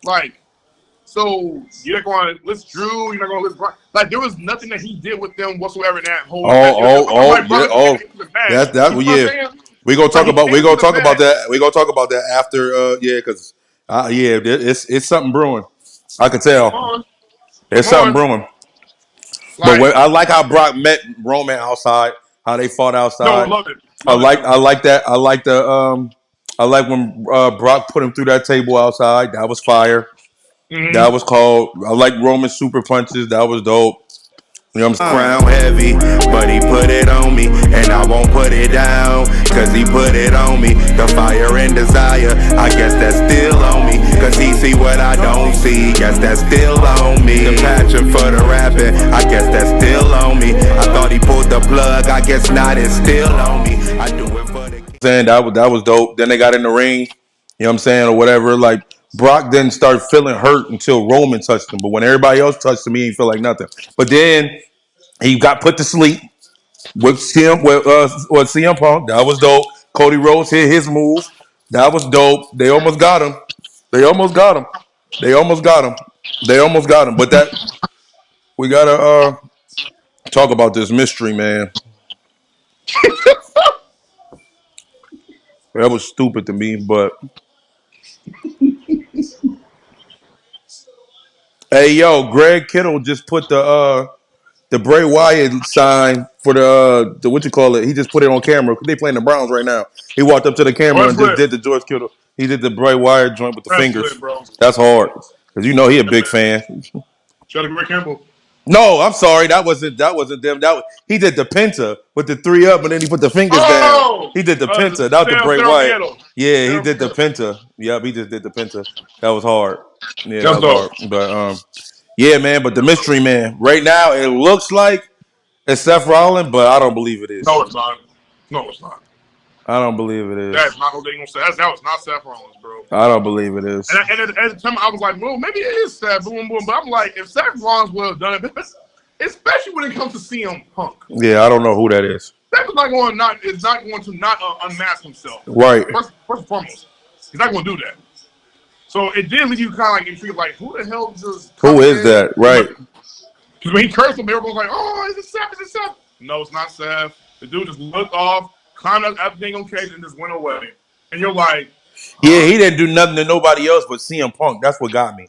Like, so you're not going to list Drew. You're not going to list Brian. Like, there was nothing that he did with them whatsoever in that whole match. I'm like, Yeah, Brian came into the match. That You know what I'm yeah. saying? We gonna Like, talk he about came into the match. that. We gonna talk about that after because it's something brewing. I could Come tell. on. There's Come something on. brewing. But Like, I like how Brock met Roman outside, how they fought no, outside. love it. Love it too. I like that. I like when Brock put him through that table outside. That was fire. That Mm-hmm. was cold. I like Roman super punches. That was dope. You know what I'm saying? Crown heavy, but he put it on me, and I won't put it down, cause he put it on me. The fire and desire, I guess that's still on me, cause he see what I don't see, guess that's still on me. The passion for the rapping, I guess that's still on me. I thought he pulled the plug, I guess not, it's still on me. I do it for the Saying that was dope. Then they got in the ring, you know what I'm saying, or whatever. Like Brock didn't start feeling hurt until Roman touched him. But when everybody else touched him, he didn't feel like nothing. But then he got put to sleep with CM Punk. That was dope. Cody Rhodes hit his move. That was dope. They almost got him. They almost got him. They almost got him. They almost got him. But that we gotta talk about this mystery, man. That was stupid to me, but hey, yo, Greg Kittle just put the Bray Wyatt sign for the what you call it. He just put it on camera. They playing the Browns right now. He walked up to the Oh, camera that's and just lit. did the George Kittle. He did the Bray Wyatt joint with the That's lit, fingers. bro. That's hard because you know he a That's big lit. fan. Shout out to Greg Campbell. No, I'm sorry, that wasn't them. He did the Penta with the three up, and then he put the fingers down. Oh! He did the Penta, not the Bray Sarah Wyatt. Pietro. Yeah, he Sarah did the Pietro. Penta. Yep, he just did the Penta. That was hard. Yeah, that That's was hard. dope. But yeah, man. But the mystery man. Right now, it looks like It's Seth Rollins, but I don't believe it is. No, it's not. No, it's not. I don't believe it is. That's not what they gonna say. That was not Seth Rollins, bro. I don't believe it is. And at the time, I was like, well, maybe it is Seth. Boom, boom. But I'm like, if Seth Rollins would have done it, especially when it comes to CM Punk, Yeah, I don't know who that is. Seth is not going to unmask himself. Right. First and foremost, he's not going to do that. So it did leave you kind of like intrigued, like, who the hell just? Who is that? Right. Because when he cursed him, everyone was like, "Oh, is it Seth? Is it Seth?" No, it's not Seth. The dude just looked off, climbed up everything on cage, and just went away. And you're like, Yeah, he didn't do nothing to nobody else but CM Punk. That's what got me.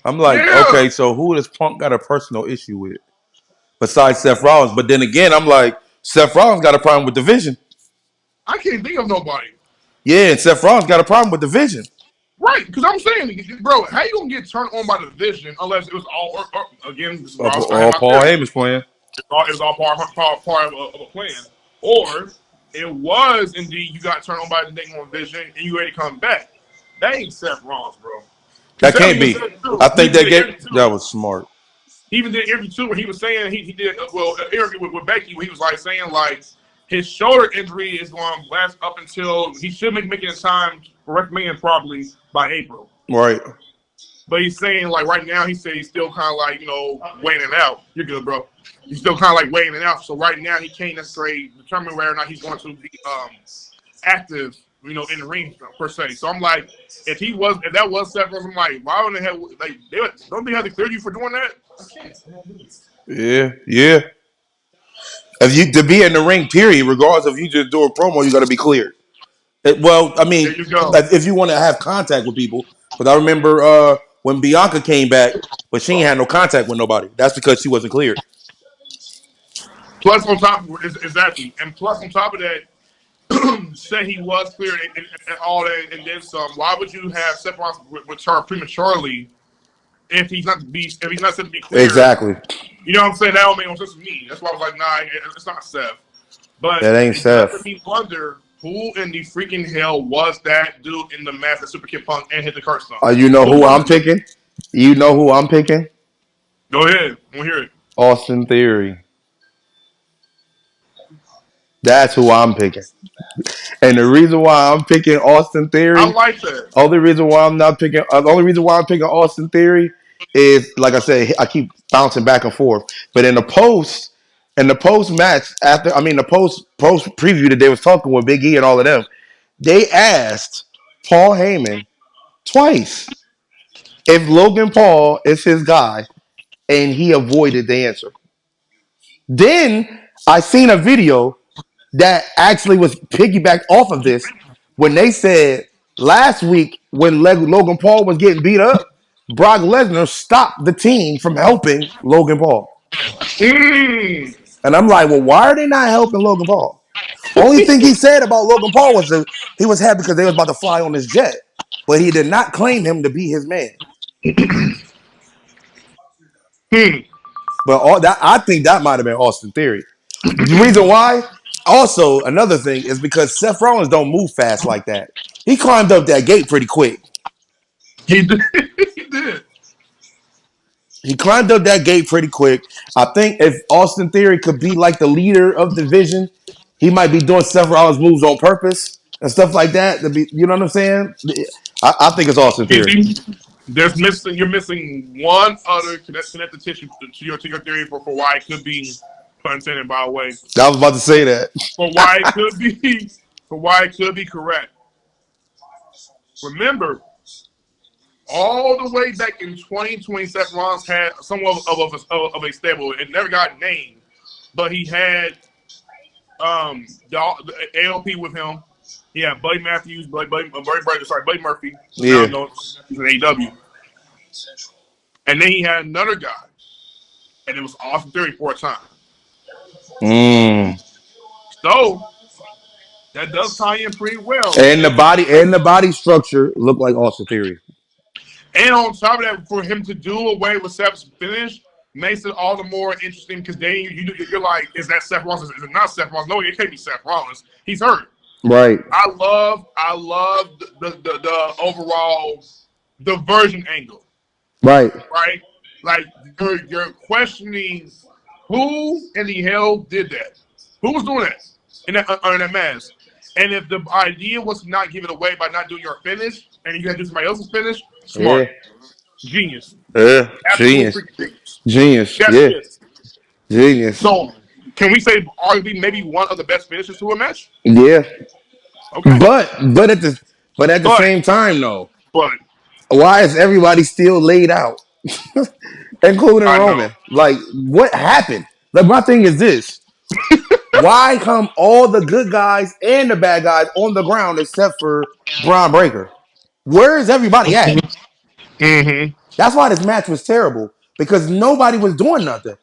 I'm like, yeah. okay, so who does Punk got a personal issue with besides Seth Rollins? But then again, I'm like, Seth Rollins got a problem with the Vision. I can't think of nobody. Yeah, and Seth Rollins got a problem with the Vision. Right, because I'm saying, bro, how you gonna get turned on by the Vision unless it was all again? This is All Paul Heyman's playing. It was all part of a plan, or it was indeed you got turned on by the thing on Vision and you ready to come back. That ain't Seth Rollins, bro. That can't be. I think that was smart. He even did an interview too where he was saying he did interview with Becky where he was like saying like his shoulder injury is going to last up until he should making a time for WrestleMania probably by April. Right. But he's saying like right now he said he's still kind of like weighing it out. You're good, bro. He's still kind of like weighing it out. So right now he can't necessarily determine whether or not he's going to be active, in the ring per se. So I'm like, if that was Seth Rollins, I'm like, why wouldn't they have don't they have to clear you for doing that? Yeah. If you to be in the ring, period, regardless if you just do a promo, you got to be cleared. Well, I mean, if you want to have contact with people, because I remember when Bianca came back, but she ain't had no contact with nobody. That's because she wasn't cleared. Plus on top of exactly, and plus on top of that, said he was cleared and all that, and then some. Why would you have Seth Rollins return prematurely if he's not set to be cleared? Exactly. You know what I'm saying? That don't make no sense to me. That's why I was like, nah, it's not Seth. But that ain't Seth. Me wonder who in the freaking hell was that dude in the match that Super Kid Punk and hit the curse on. You know who I'm picking? You know who I'm picking? Go ahead. I want to hear it. Austin Theory. That's who I'm picking. And the reason why I'm picking Austin Theory, I like that. The only reason why I'm picking Austin Theory is, like I said, I keep bouncing back and forth. But in the post match the post preview that they was talking with Big E and all of them, they asked Paul Heyman twice if Logan Paul is his guy, and he avoided the answer. Then I seen a video that actually was piggybacked off of this when they said last week when Logan Paul was getting beat up, Brock Lesnar stopped the team from helping Logan Paul. And I'm like, well, why are they not helping Logan Paul? Only thing he said about Logan Paul was that he was happy because they was about to fly on his jet, but he did not claim him to be his man. But I think that might have been Austin Theory. The reason why, also another thing, is because Seth Rollins don't move fast like that. He climbed up that gate pretty quick. He did. He did. He climbed up that gate pretty quick. I think if Austin Theory could be like the leader of the Vision, he might be doing Seth Rollins moves on purpose and stuff like that. You know what I'm saying? I think it's Austin Theory. You're missing one other connective tissue to your theory for why it could be, pun intended, by the way. I was about to say that. For why it could be correct. Remember, all the way back in 2020, Seth Rollins had somewhat of a stable. It never got named, but he had the AOP with him. He had Buddy Matthews, Buddy Murphy. Yeah. Known in AEW. And then he had another guy, and it was Austin Theory for a time. So that does tie in pretty well. And the body structure looked like Austin Theory. And on top of that, for him to do away with Seth's finish makes it all the more interesting because then you're like, is that Seth Rollins? Is it not Seth Rollins? No, it can't be Seth Rollins. He's hurt. Right. I love the overall diversion angle. Right. Right. Like you're questioning Who in the hell did that? Who was doing that in that mask? And if the idea was to not give it away by not doing your finish, and you got to do somebody else's finish, Yeah. smart, genius, Yeah. absolute Genius. freaking genius. Genius. Yes, Yeah. yes. Genius. So, can we say arguably maybe one of the best finishes to a match? Yeah. Okay, But at the but same time though, but why is everybody still laid out, including I know. Roman? Like, what happened? Like, my thing is this: why come all the good guys and the bad guys on the ground except for Braun Breaker? Where is everybody at? Mm-hmm. That's why this match was terrible because nobody was doing nothing.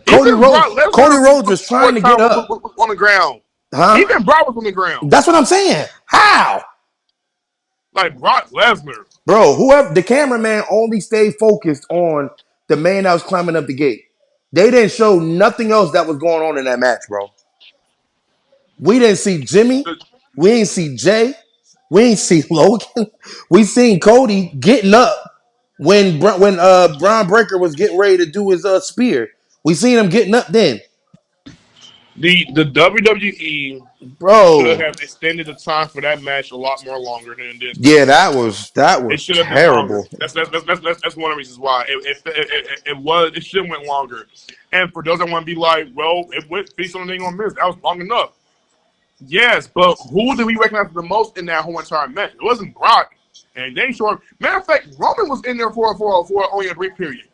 Cody Even Rhodes, Brock Cody Lesnar Rhodes was was trying more to get time up, on the ground. huh? Even Brock was on the ground. That's what I'm saying. How? Like Brock Lesnar. Bro, whoever the cameraman only stayed focused on the man that was climbing up the gate. They didn't show nothing else that was going on in that match, bro. We didn't see Jimmy. We didn't see Jay. We didn't see Logan. We seen Cody getting up when Braun Breaker was getting ready to do his spear. We seen him getting up then, The WWE should bro. have extended the time for that match a lot more longer than it did. Yeah, that was It should have been longer. terrible. That's one of the reasons why it should have went longer. And for those that want to be like, well, it went based on the thing on miss. That was long enough. Yes, but who did we recognize the most in that whole entire match? It wasn't Brock. And they short. Matter of fact, Roman was in there for only a brief period.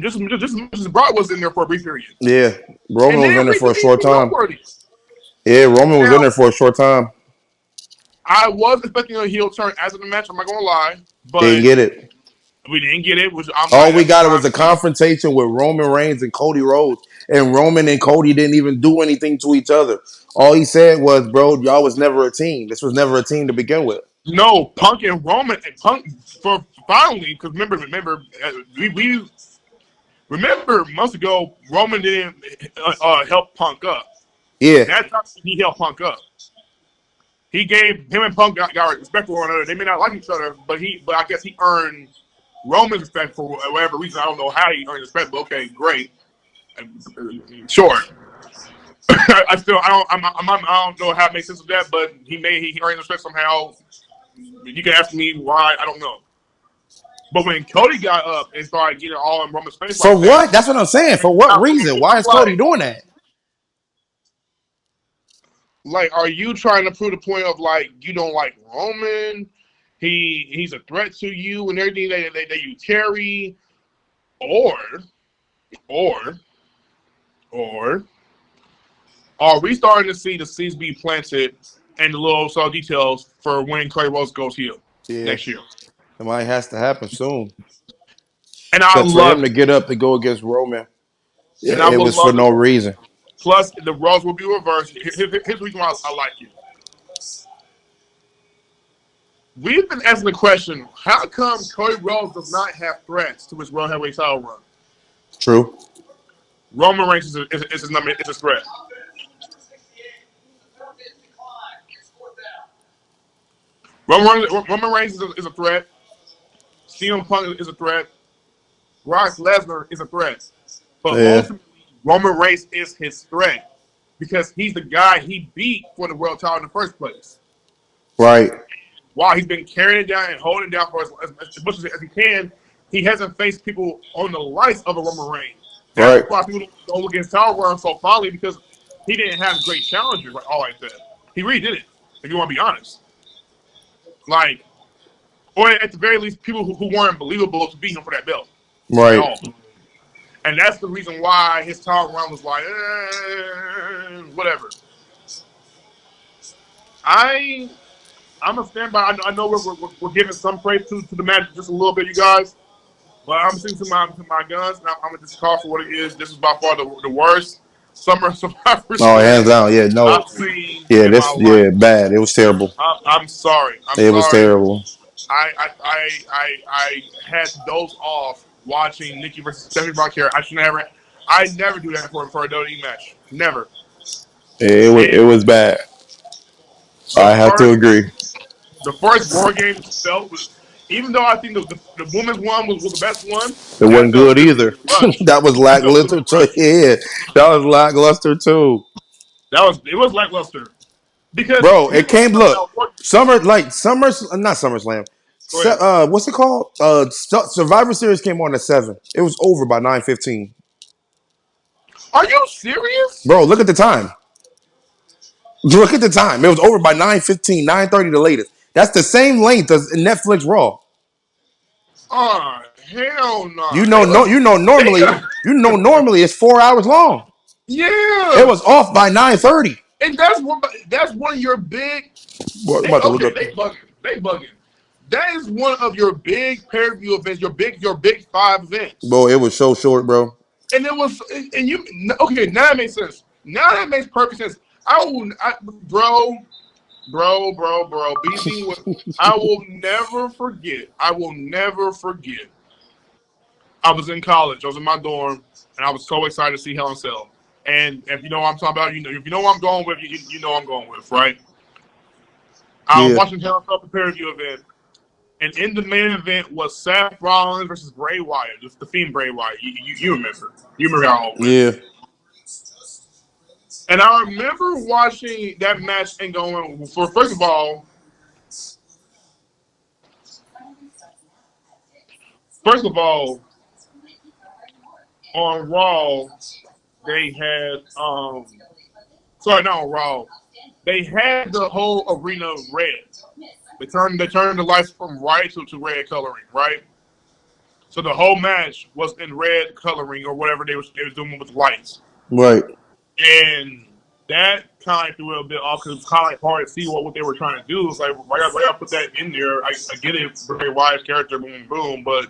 Just as much as Brock was in there for a brief period. Yeah, And Roman they was in didn't there really for do a short anything time. noteworthy. Yeah, Roman was in Now, there for a short time. I was expecting a heel turn after the match. I'm not gonna lie, Didn't but get it. we didn't get it. Which I'm All like, we that's got was a fine. confrontation with Roman Reigns and Cody Rhodes, and Roman and Cody didn't even do anything to each other. All he said was, "Bro, y'all was never a team. This was never a team to begin with." No, Punk and Roman and Punk for finally because remember we remember months ago Roman didn't help Punk up. Yeah, That time he helped Punk up. He gave him and Punk got respect for one another. They may not like each other, but I guess he earned Roman's respect for whatever reason. I don't know how he earned respect, but okay, great, sure. I don't know how it makes sense of that, but he earned respect somehow. You can ask me why, I don't know. But when Cody got up and started getting all in Roman's face for like that, what? That's what I'm saying. and For what I'm reason? Why is Cody like, doing that? are you trying to prove the point of like you don't like Roman? He's a threat to you and everything that you carry, or or or are we starting to see the seeds be planted and the little subtle details for when Cody Rhodes goes heel Yeah, next year? it might has to happen soon. And I Because for him love to it. get up to go against Roman, And I it would was for love it. no reason. Plus, the roles will be reversed. Here's the reason why I like it. We've been asking the question: how come Cody Rhodes does not have threats to his World Heavyweight Title run? True. Roman Reigns is his number. It's a threat. Roman Reigns is a threat. CM Punk is a threat. Brock Lesnar is a threat. But Yeah. ultimately, Roman Reigns is his threat because he's the guy he beat for the world title in the first place. Right. While he's been carrying it down and holding it down for as much as he can, he hasn't faced people on the likes of a Roman Reigns. That's Right. why people don't look at his title run so fondly because he didn't have great challengers like all like that. He really didn't, if you want to be honest. Like, or at the very least, people who weren't believable to beat him for that belt at Right. all. And that's the reason why his title run was like, whatever. I'm a standby. I know we're giving some praise to the match just a little bit, you guys. But I'm sticking to my guns. And I'm gonna just call for what it is. This is by far the worst Summer Survivor Oh, hands Series down. Yeah. No. I've seen Yeah. in my This. life. Yeah. Bad. It was terrible. I'm sorry. I'm It was sorry. terrible. I had those off watching Nikki versus Stephanie Brock here. I never do that for a WWE match. Never. It was. It And was bad. the I have to first agree. the first War Games felt was. Even though I think the women's one was the best one, It that wasn't felt good a little either. bit rushed. That was It felt a little lackluster bit too. rushed. Yeah, that was lackluster too, It was lackluster because bro. here's It the came. thing Look, about what. not SummerSlam. Go ahead. What's it called? Survivor Series came on at 7. It was over by 9:15. Are you serious? Bro, look at the time. Look at the time. It was over by 9:15, 9:30 the latest. That's the same length as Netflix Raw. Oh hell no! You know, no, They normally it's 4 hours long. It yeah, was off by 9:30. and that's one of your big. Well, I'm about to look up. They bugging. They bugging. That is one of your big pay-per-view events. Your big five events. Bro, it was so short, bro. And it was, and you okay? Now that makes sense. Now that makes perfect sense. Bro. BZ was. I will never forget. I will never forget. I was in college. I was in my dorm, and I was so excited to see Hell in Cell. And if you know what I'm talking about, you know if you know what I'm going with, you know what I'm going with, right? I was Yeah, watching Hell in Cell prepare view event, and in the main event was Seth Rollins versus Bray Wyatt, the Fiend Bray Wyatt. You remember? You remember how it went? yeah. And I remember watching that match and going, for first of all, on Raw they had sorry, not on Raw, they had the whole arena red. They turned the lights from white to red coloring, right? So the whole match was in red coloring or whatever they was doing with the lights, Right. and that kind of threw it a bit off because it's kind of like hard to see what they were trying to do. It's like why y'all put that in there? I get it, Bray Wyatt's character, boom, boom, but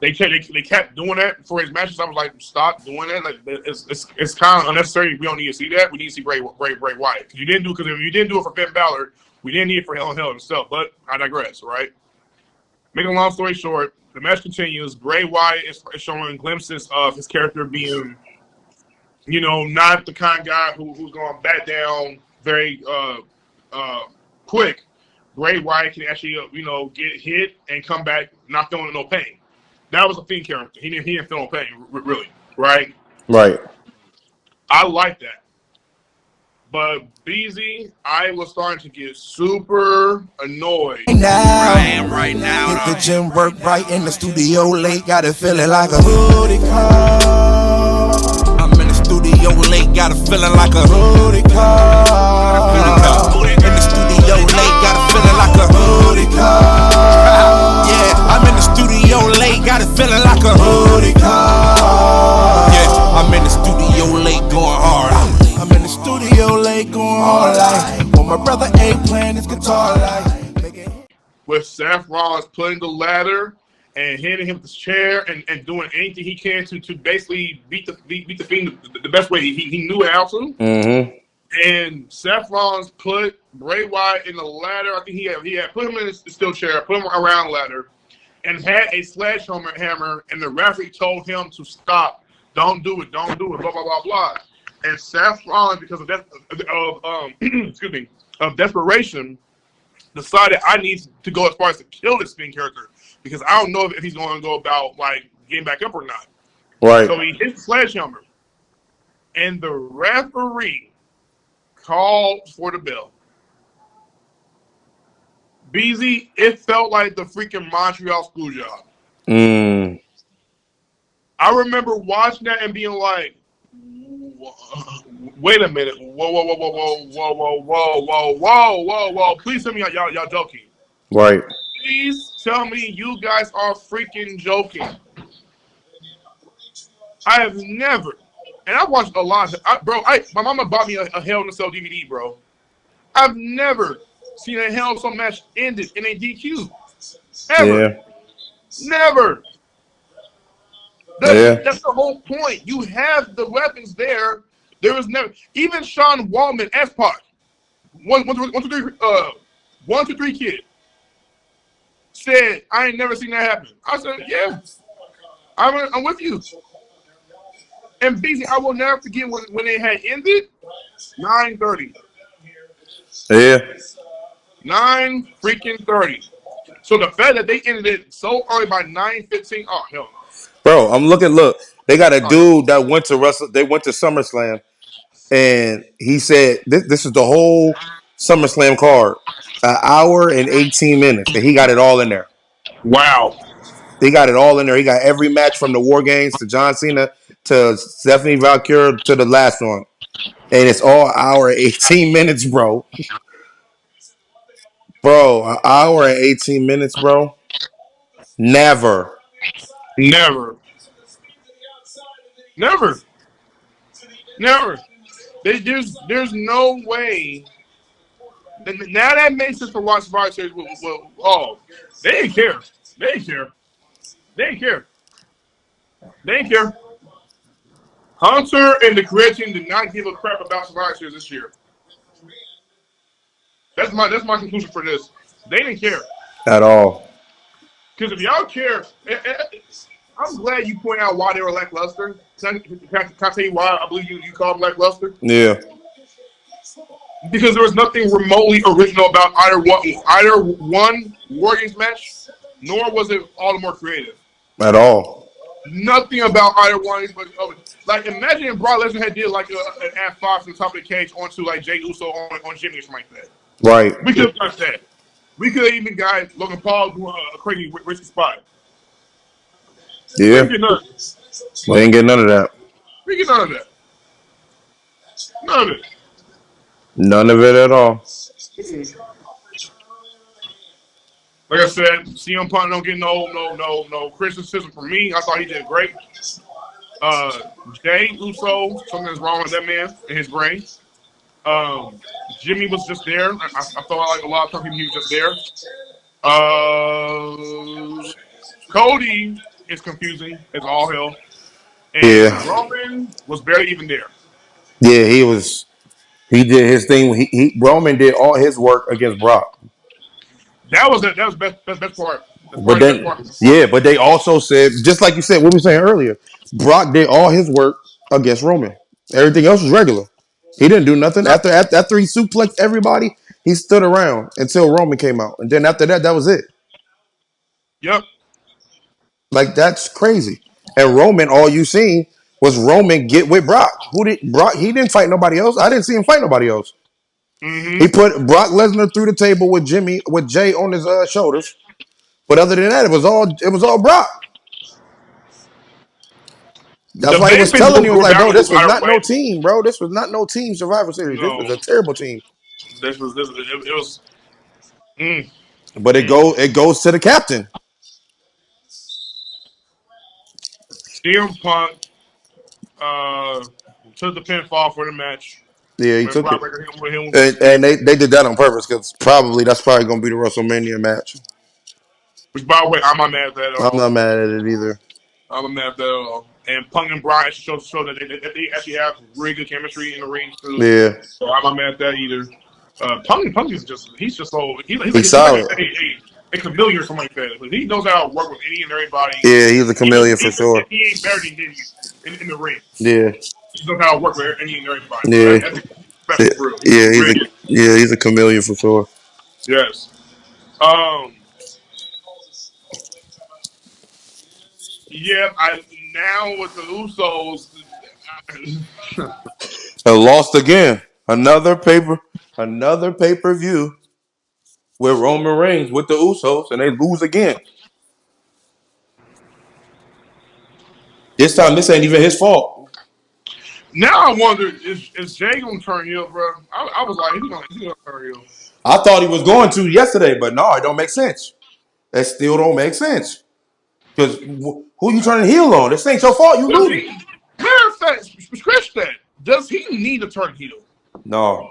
they kept doing that for his matches. I was like, stop doing that. Like it's kind of unnecessary. We don't need to see that. We need to see Bray Wyatt. Because if you didn't do it for Finn Balor, we didn't need it for Hell in Hell himself. But I digress. Right. Making a long story short, the match continues. Bray Wyatt is showing glimpses of his character being, not the kind of guy who's going to back down very quick. Bray Wyatt can actually, get hit and come back not feeling no pain. That was a Fiend character. He didn't feel no pain, really, right? Right. I like that. But BZ, I was starting to get super annoyed. Now, I am right now. Hit the gym, work right in the studio late. Got it feeling like a hoodie car. I'm in the studio late. Got it feeling like a hoodie car. In the studio late. Got it feeling like a hoodie car. Yeah, I'm in the studio late. Got it feeling like a hoodie car. Yeah, I'm in the studio late going hard. I'm in the studio late going hard like when my brother A playing his guitar like with Seth Rollins putting the ladder and hitting him with his chair and doing anything he can to basically beat the Fiend the best way he knew how to. Mm-hmm. And Seth Rollins put Bray Wyatt in the ladder. I think he had put him in his steel chair, put him around the ladder, and had a sledgehammer. And the referee told him to stop. Don't do it. Blah blah blah blah. And Seth Rollins, because of excuse me, of desperation, decided I need to go as far as to kill this Fiend character because I don't know if he's going to go about like getting back up or not. Right. So he hits the sledgehammer, and the referee called for the bell. BZ, it felt like the freaking Montreal school job. I remember watching that and being like, wait a minute. Whoa. Please tell me y'all joking. Right. Please tell me you guys are freaking joking. I have never, and I watched a lot. My mama bought me a Hell in a Cell DVD, bro. I've never seen a Hell in a Cell match ended in a DQ. Ever. Yeah. Never. Yeah. That's the whole point. You have the weapons there. There was never even Sean Wallman as Pac. 1, 2, 3 kid said, I ain't never seen that happen. I said, yeah. I'm with you. And BZ, I will never forget when it had ended. 9:30. Yeah. 9 freaking 30. So the fact that they ended it so early by 9:15, oh hell no. Bro, I'm looking. Look, they got a Oh, hell dude that went to Russell. They went to SummerSlam, and he said this is the whole SummerSlam card, 1 hour and 18 minutes, and he got it all in there. no. Wow. He got it all in there. He got every match from the War Games to John Cena to Stephanie Valkyrie to the last one, and it's all 1 hour and 18 minutes, bro. Bro, 1 hour and 18 minutes, bro. Never. Never. Never. Never. There's no way. Now that makes sense for watch Survivor Series. Oh, they didn't care. They didn't care. They didn't care. They didn't care. Hunter and the creative team did not give a crap about Survivor Series this year. That's my conclusion for this. They didn't care. At all. Because if y'all care, I'm glad you point out why they were lackluster. Can I tell you why I believe you called them lackluster? Yeah. Because there was nothing remotely original about either one War Games match, nor was it all the more creative. At all. Nothing about either one. Like imagine if Brock Lesnar had did like an F5 from the top of the cage onto like Jey Uso on Jimmy or something like that. Right. We could have done that. We could have even got Logan Paul doing a crazy risky spot. Yeah. We didn't get none. We ain't get none of that. We get none of that. None of it. None of it at all. Like I said, CM Punk don't get no criticism from me. I thought he did great. Jey Uso, something's wrong with that man in his brain. Jimmy was just there. I felt like a lot of times he was just there. Cody is confusing as all hell. And Yeah. Roman was barely even there. Yeah, he was. He did his thing. Roman did all his work against Brock. That was best part. That's But probably the best then, part. yeah, but they also said, just like you said, what we were saying earlier, Brock did all his work against Roman. Everything else was regular. He didn't do nothing. Yep. After he suplexed everybody, he stood around until Roman came out. And then after that, that was it. Yep. Like, that's crazy. And Roman, all you seen was Roman get with Brock. Who did Brock? He didn't fight nobody else. I didn't see him fight nobody else. He Mm-hmm. put Brock Lesnar through the table with Jay on his shoulders. But other than that, it was all Brock. That's The why he was babyface telling you, it was were like, down bro, to this lose was either not no way. team, bro. This was not no team Survivor Series. This No, was a terrible team. it was. Mm, But it goes to the captain. CM Punk took the pinfall for the match. Yeah, he When took Brock it. Lesnar hit him with And they did that on purpose because that's probably going to be the WrestleMania match. which, by the way, I'm not mad at that at I'm all. not mad at it either. I'm not mad at that at all. And Punk and Brock actually show that they actually have really good chemistry in the ring too. Yeah, So I'm not mad at that either. Punk is he's just so he's he's like solid. a chameleon or something like that. He knows how to work with any and everybody. Yeah, he's a chameleon for Even if sure. he ain't better than him in the ring, Yeah, he knows how to work with any and everybody. So yeah, that's special for real. yeah. He really is. He's a chameleon for sure. Yes. Um. Yeah. I now with the Usos. And lost again. Another pay per view with Roman Reigns with the Usos, and they lose again. This time, this ain't even his fault. Now I wonder is Jay gonna turn heel, bro? I was like he's gonna turn heel. I thought he was going to yesterday, but no, it don't make sense. That still don't make sense. Because who you turning heel on? This ain't your fault. You Does losing. he? Matter of fact, scratch that. Does he need to turn heel? No,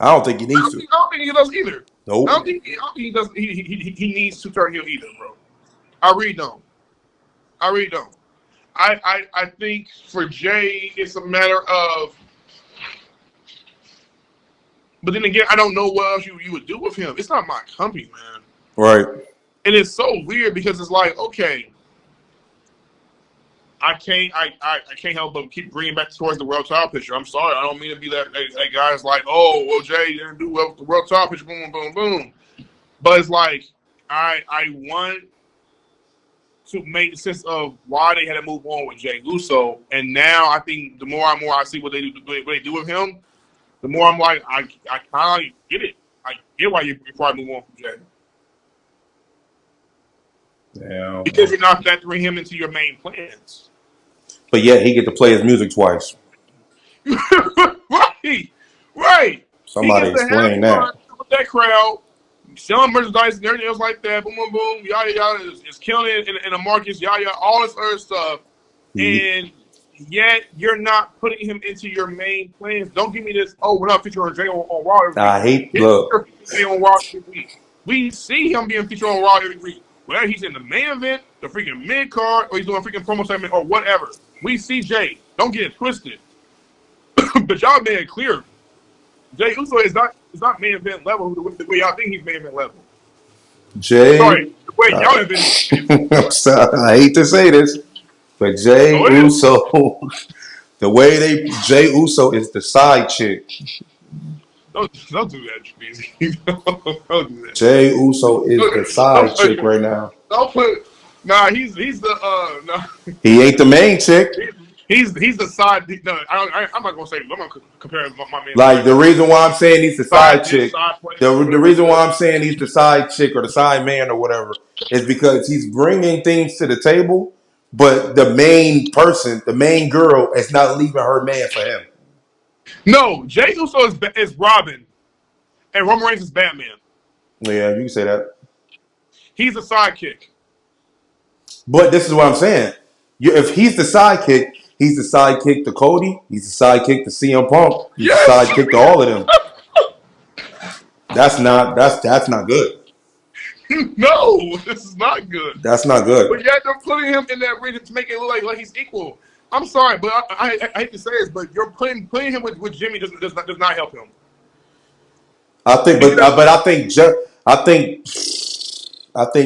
I don't think he needs to. I don't think he does either. Nope. I don't think he does. He needs to turn heel either, bro. I really don't. I really don't. I think for Jay, it's a matter of. But then again, I don't know what else you would do with him. It's not my company, man. Right. And it's so weird because it's like, okay, I can't help but keep bringing back towards the world title picture. I'm sorry, I don't mean to be that guy that's like, oh, well, Jay didn't do well with the world title picture, boom, boom, boom. But it's like, I want to make sense of why they had to move on with Jey Uso, and now I think the more and more I see what they do with him, the more I'm like, I kind of get it. I get why you probably move on from Jey. Yeah. Because you're not factoring him into your main plans. But yet he get to play his music twice. Right. He Somebody gets to have explain fun that. with that crowd, selling merchandise and everything else like that. Boom, boom, boom. Yada yada is killing it in the markets. Yada yada. All this other stuff, and yet you're not putting him into your main plans. Don't give me this. Oh, we're not featuring Jay on Raw every week. I hate It's look. Jay on Raw every week. We see him being featured on Raw every week. Whether he's in the main event, the freaking mid card, or he's doing a freaking promo segment or whatever. We see Jay. Don't get it twisted. But y'all made it clear. Jey Uso is not main event level the way y'all think he's main event level. Jay. Sorry, the way y'all have been. I hate to say this, but Jey Go ahead. Uso, the way Jey Uso is the side chick. Don't do that, Travis. Don't do that. Jey Uso is the side chick right now. Don't put. Nah, he's the no. He ain't the main chick. He's the side. No, I'm not gonna say. I'm gonna compare my man. Like the reason why I'm saying he's the side chick. Side The reason why I'm saying he's the side chick or the side man or whatever is because he's bringing things to the table, but the main person, the main girl, is not leaving her man for him. No, Jey Uso is Robin, and Roman Reigns is Batman. Yeah, you can say that. He's a sidekick. But this is what I'm saying. If he's the sidekick, he's the sidekick to Cody. He's the sidekick to CM Punk. He's the sidekick to all of them. That's not good. No, this is not good. That's not good. But yet they're putting him in that region to make it look like he's equal. I'm sorry, but I hate to say this, but you're putting him with Jimmy does not help him. I think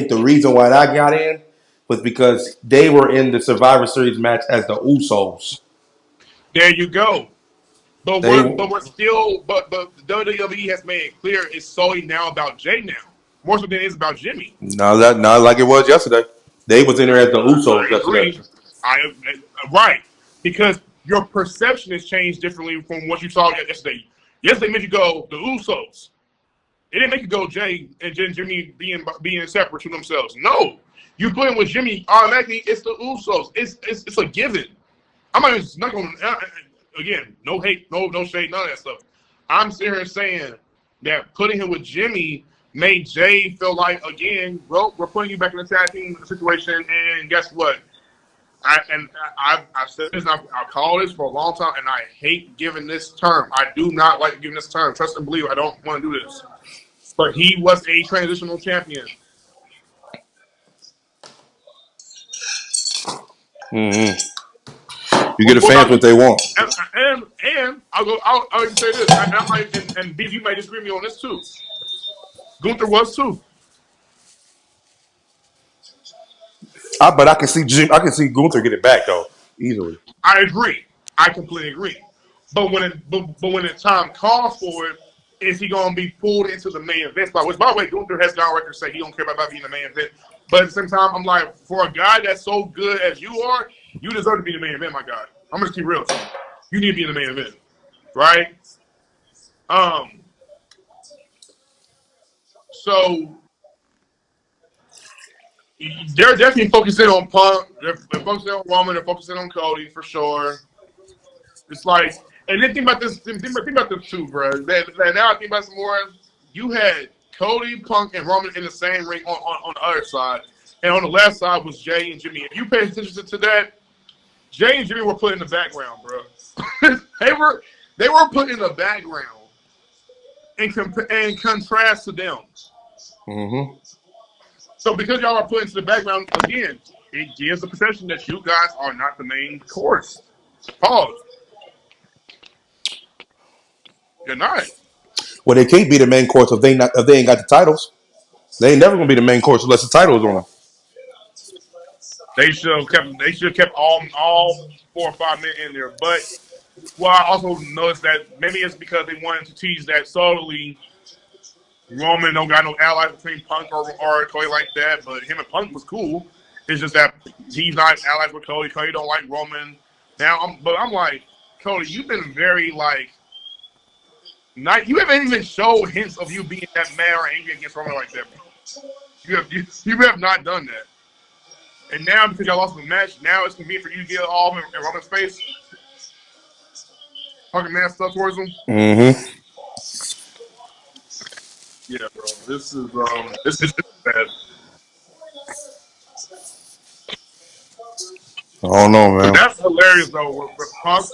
the reason why I got in was because they were in the Survivor Series match as the Usos. There you go. But They- we're still but WWE has made it clear it's solely now about Jay now. More so than it is about Jimmy. Not like it was yesterday. They was in there as the Usos yesterday. Right. Because your perception has changed differently from what you saw yesterday. Yesterday made you go, the Usos. It didn't make you go Jay and Jimmy being separate to themselves. No. You put in with Jimmy, automatically it's the Usos. It's a given. I'm not going to, again, no hate, no shade, none of that stuff. I'm sitting here saying that putting him with Jimmy made Jay feel like, again, well, we're putting you back in the tag team situation, and guess what? I've said this, and I've called this for a long time, and I hate giving this term. I do not like giving this term. Trust and believe, I don't want to do this. But he was a transitional champion. Mm-hmm. You get the fans what they want. And I'll even say this, and BB, you might disagree with me on this too. Gunther was too. But I can see Gunther get it back though easily. I agree. I completely agree. But when the time calls for it, is he going to be pulled into the main event spot? Which, by the way, Gunther has gone on record to say he don't care about being the main event. But at the same time, I'm like, for a guy that's so good as you are, you deserve to be the main event, my guy. I'm just keep real with you. You need to be in the main event, right? So they're definitely focusing on Punk. They're focusing on Roman. They're focusing on Cody for sure. It's like, and then think about this too, bro. Now I think about some more. You had Cody, Punk, and Roman in the same ring on the other side, and on the left side was Jay and Jimmy. If you pay attention to that, Jay and Jimmy were put in the background, bro. they were put in the background in contrast to them. Mm-hmm. So because y'all are put into the background again, it gives the perception that you guys are not the main course. Pause. You're not. Well, they can't be the main course if they ain't got the titles. They ain't never gonna be the main course unless the title is on them. They should have kept all 4 or 5 men in there. But well, I also noticed that maybe it's because they wanted to tease that subtly Roman don't got no allies between Punk or Cody like that, but him and Punk was cool. It's just that he's not allies with Cody. Cody don't like Roman. But I'm like, Cody, you've been very like, not. You haven't even showed hints of you being that mad or angry against Roman like that. You have not done that. And now because y'all lost the match, now it's convenient for you to get all in Roman's face, talking mad stuff towards him. Mm-hmm. Yeah, bro. This is this is bad. I don't know, But man. that's hilarious though. With Punk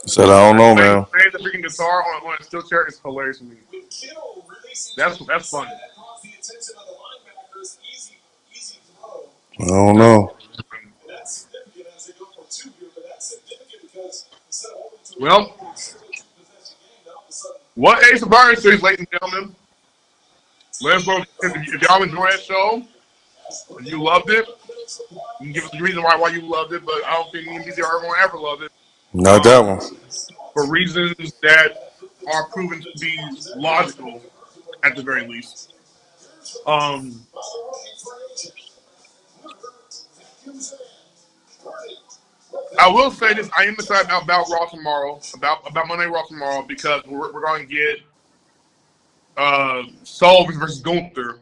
Said I don't know, playing man. the freaking guitar on a steel chair is hilarious to me. That's funny. I don't know. Well, what a Survivor Series, ladies and gentlemen. Let us know if y'all enjoyed that show. If you loved it, you can give us the reason why you loved it. But I don't think me and BZ are going to ever love it. Not that one. For reasons that are proven to be logical, at the very least. I will say this: I am excited about Raw tomorrow, about Monday Raw tomorrow, because we're going to get Soul versus Gunther,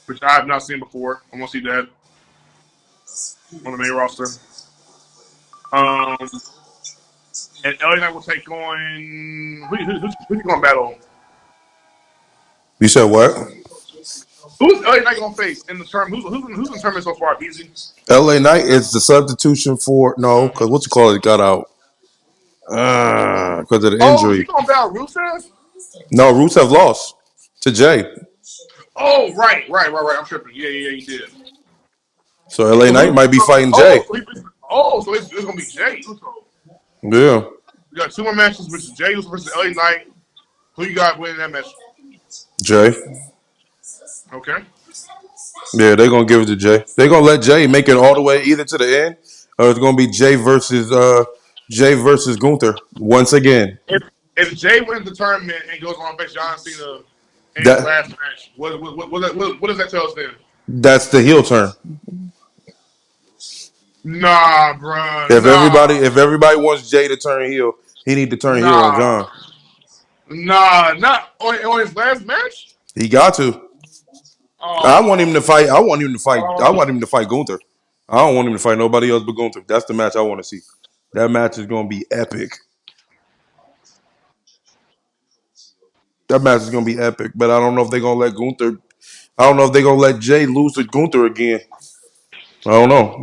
which I have not seen before. I want to see that on the main roster. And LA Knight will take on who's going to battle? You said what? Who's LA Knight going to face in the term? Who's in the tournament so far? Easy. LA Knight is the substitution for no, because what you call it got out. Because of the Oh, is he injury. going to battle Rusev? No, Rusev lost to Jay. Oh, right. I'm tripping. Yeah, he did. So LA So Knight might be fighting Jay. So it's going to be Jay Uso. Yeah. We got two more matches, which is Jay Uso versus LA Knight. Who you got winning that match? Jay. Okay. Yeah, they're gonna give it to Jay. They're gonna let Jay make it all the way either to the end, or it's gonna be Jay versus Gunther once again. If Jay wins the tournament and goes on to face John Cena in his That last match, what does that tell us then? that's the heel turn. Nah, bruh. If everybody wants Jay to turn heel, he need to turn heel on John. Not on his last match. He got to. I want him to Oh, fight. I want him to fight. I oh. want him to fight Gunther. I don't want him to fight nobody else but Gunther. That's the match I want to see. That match is gonna be epic. That match is gonna be epic. But I don't know if they're gonna let Gunther. I don't know if they're gonna let Jay lose to Gunther again. I don't know.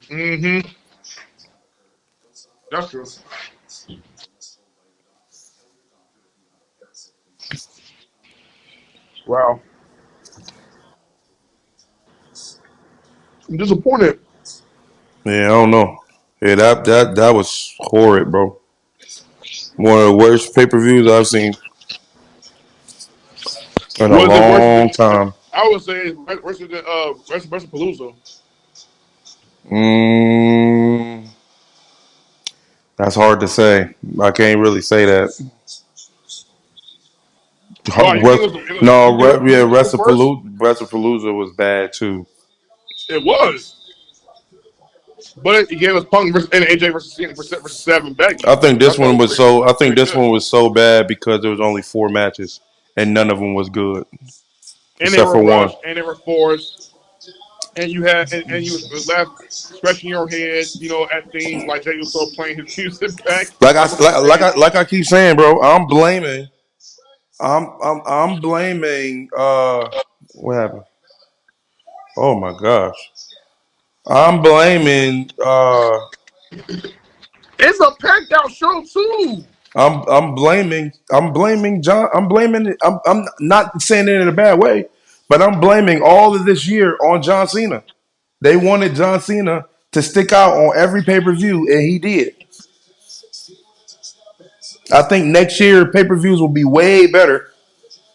Mm-hmm. That's true. Wow. I'm disappointed. Yeah, I don't know. Yeah, that was horrid, bro. One of the worst pay per views I've seen in a Was it worse than? long time. I would say worse than versus Palooza. Mm, that's hard to say. I can't really say that. Why you think you think Yeah, it was worse? WrestlePalooza was bad too. It was, but it gave us Punk versus, and AJ versus Cena versus Seven Becky, which I thought was I think pretty this good. one was so bad because there was only 4 matches and none of them was good And they except were for one. rushed, and they were forced, and you had and you was left scratching your head, at things like Jay Uso playing his music back, like what you said. Like I keep saying, bro. I'm blaming. What happened? Oh my gosh. I'm blaming. It's a packed out show too. I'm blaming John. I'm blaming. I'm not saying it in a bad way, but I'm blaming all of this year on John Cena. They wanted John Cena to stick out on every pay per view, and he did. I think next year pay per views will be way better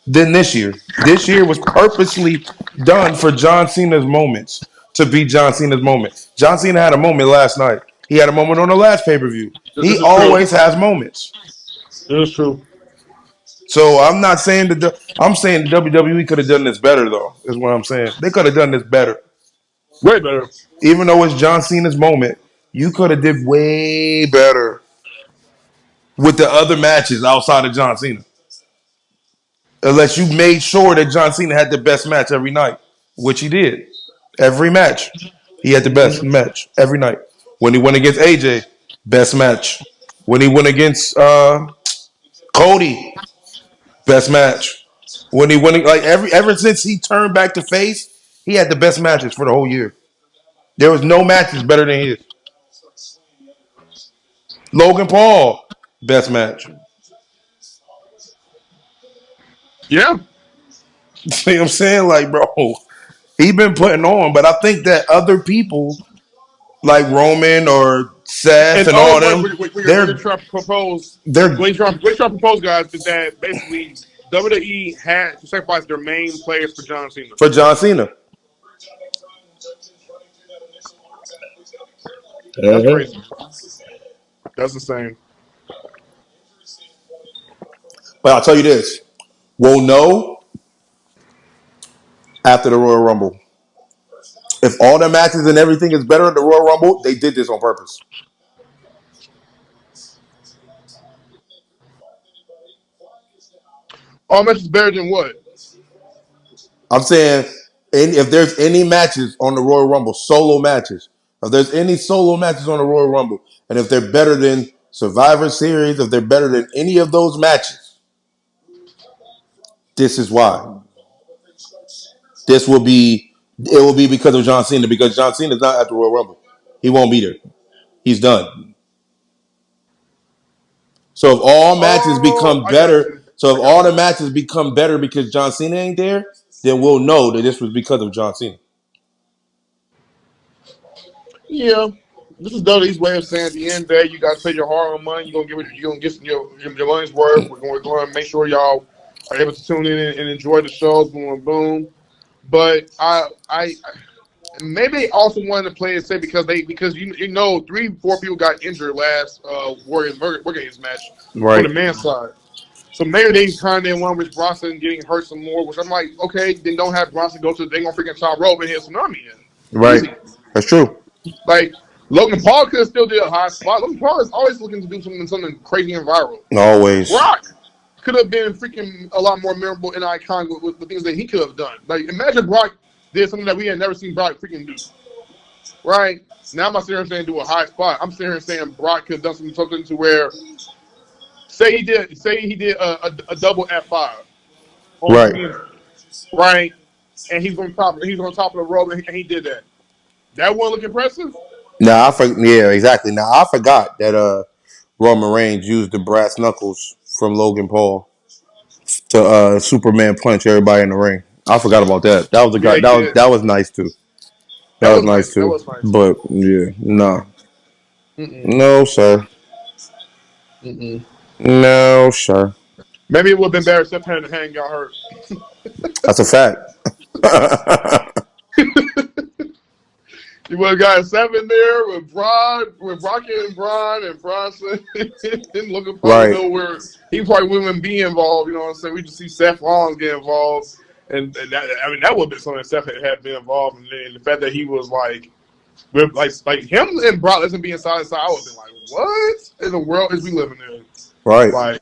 than this year. This year was purposely done for John Cena's moments to be John Cena's moment. John Cena had a moment last night. He had a moment on the last pay per view. This He is true. always has moments. It's true. So I'm saying the WWE could have done this better though. Is what I'm saying. They could have done this better. Way better. Even though it's John Cena's moment, you could have did way better with the other matches outside of John Cena. Unless you made sure that John Cena had the best match every night, which he did. Every match, he had the best Mm-hmm. match every night. When he went against AJ, best match. When he went against Cody, best match. When he went like ever since he turned back to face, he had the best matches for the whole year. There was no matches better than his. Logan Paul, best match. Yeah. See what I'm saying? Like, bro, he been putting on, but I think that other people like Roman or Seth And and all all what, them, what you're trying to propose, they're what you're trying to propose, guys, is that basically WWE had to sacrifice their main players for John Cena. for John Cena. That's Uh-huh. crazy. That's insane. But I'll tell you this: we'll know after the Royal Rumble. If all the matches and everything is better at the Royal Rumble, they did this on purpose. All matches better than what? I'm saying, if there's any matches on the Royal Rumble, solo matches, if there's any solo matches on the Royal Rumble, and if they're better than Survivor Series, if they're better than any of those matches, this is why. This will be it will be because of John Cena, because John Cena is not at the Royal Rumble. He won't be there. He's done. So if all matches Oh, become I got better, you. so I if all got the you. matches become better because John Cena ain't there, then we'll know that this was because of John Cena. Yeah. This is WWE's way of saying at the end of the day, you guys pay your hard-earned money. You're gonna get your money's worth. We're going to make sure y'all are able to tune in and enjoy the shows. Boom, boom. But I maybe they also wanted to play it safe because you know 3-4 people got injured last Warrior Games match for Right, the men's side. So maybe they kind of didn't want Rich Bronson getting hurt some more, which I'm like, okay, then don't have Bronson go to they gonna freaking top rope and hit Tsunami in. right. Easy. That's true. Like Logan Paul could have still did a high spot. Logan Paul is always looking to do something crazy and viral. Always. Brock could have been freaking a lot more memorable and iconic with the things that he could have done. Like imagine Brock did something that we had never seen Brock freaking do. Right? Now I'm not sitting here saying do a high spot. I'm sitting here saying Brock could have done something to where say he did a double F5 on Right. TNT, right? And he's on top of the rope and he did that. That wouldn't look impressive. Yeah, exactly. Now I forgot that Roman Reigns used the brass knuckles from Logan Paul to Superman punch everybody in the ring. I forgot about that. That was a Yeah, guy. he That did. was nice too. That That was was nice nice. That too. was nice. But yeah, no, Mm-mm. no, sir, Mm-mm. no, sir. Maybe it would have been better if Steph had hand got hurt. That's a fact. You would have got 7 there with Rocket and Braun and Bronson and Logan Paul. Right, Know where he probably wouldn't be involved. You know what I'm saying? We just see Seth Rollins get involved, and that, I mean that would have been something that Seth had been involved in. And the fact that he was like, with like him and Brock Lesnar being side to side, I would have been like, what in the world is we living in? right. Like,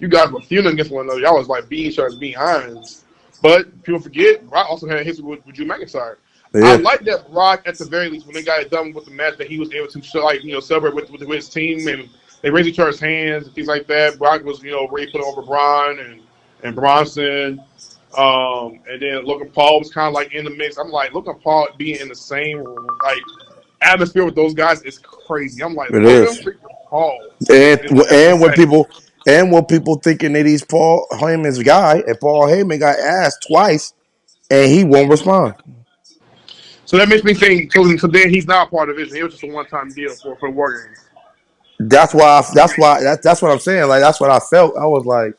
you guys were feuding against one another. Y'all was like beating each other's behinds. But people forget, Brock also had a history with Drew McIntyre. I Yeah, like that Brock, at the very least, when they got it done with the match, that he was able to show, like, celebrate with his team, and they raised each other's hands and things like that. Brock was, ready to put over Braun and Bronson. And then Logan Paul was kind of like in the mix. I'm like, Logan Paul being in the same like atmosphere with those guys is crazy. I'm like, it Logan is. freaking Paul And is like that's and insane. when people thinking that he's Paul Heyman's guy, and Paul Heyman got asked twice, and he won't respond. So that makes me think. So then he's not part of the division. It was just a one-time deal for War Games. That's what I'm saying. Like that's what I felt. I was like,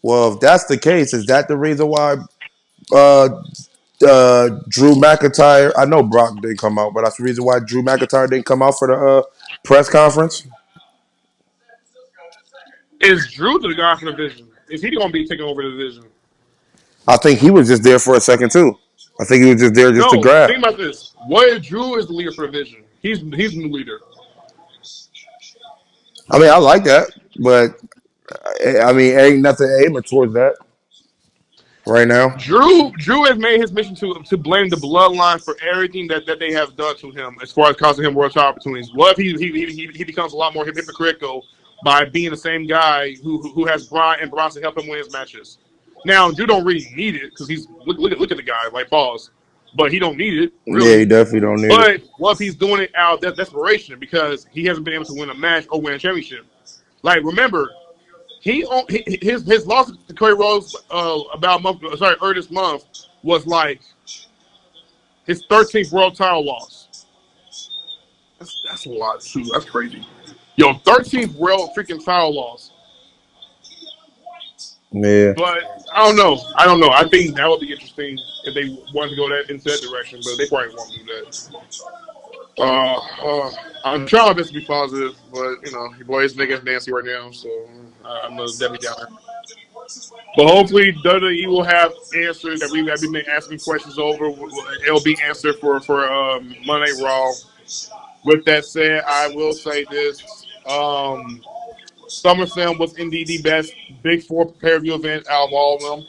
well, if that's the case, is that the reason why uh, Drew McIntyre? I know Brock didn't come out, but that's the reason why Drew McIntyre didn't come out for the press conference. Is Drew the guy for the division? Is he going to be taking over the division? I think he was just there for a second too. I think he was just there just to No, grab. think about this. What if Drew is the leader for the division? He's the new leader. I mean, I like that, but I mean, ain't nothing aiming towards that right now. Drew has made his mission to blame the bloodline for everything that they have done to him as far as costing him world title opportunities. What if he becomes a lot more hypocritical by being the same guy who has Brian and Bronson help him win his matches? Now, Drew don't really need it because he's look at the guy like pause, but he don't need it really. Yeah, he definitely don't need But it. what if he's doing it out of desperation because he hasn't been able to win a match or win a championship? Like remember. His loss to Cody Rhodes earlier this month was like his 13th world title loss. That's a lot too. That's crazy. Yo, 13th world freaking title loss. Yeah. But I don't know. I think that would be interesting if they wanted to go into that direction, but they probably won't do that. I'm trying my best to be positive, but you know, your boy is nigga Nancy right now, so I'm gonna definitely down there. But hopefully, WWE will have answers that we've been asking questions over. It'll be answered for Monday Raw. With that said, I will say this: SummerSlam was indeed the best Big Four pay-per-view event out of all of them.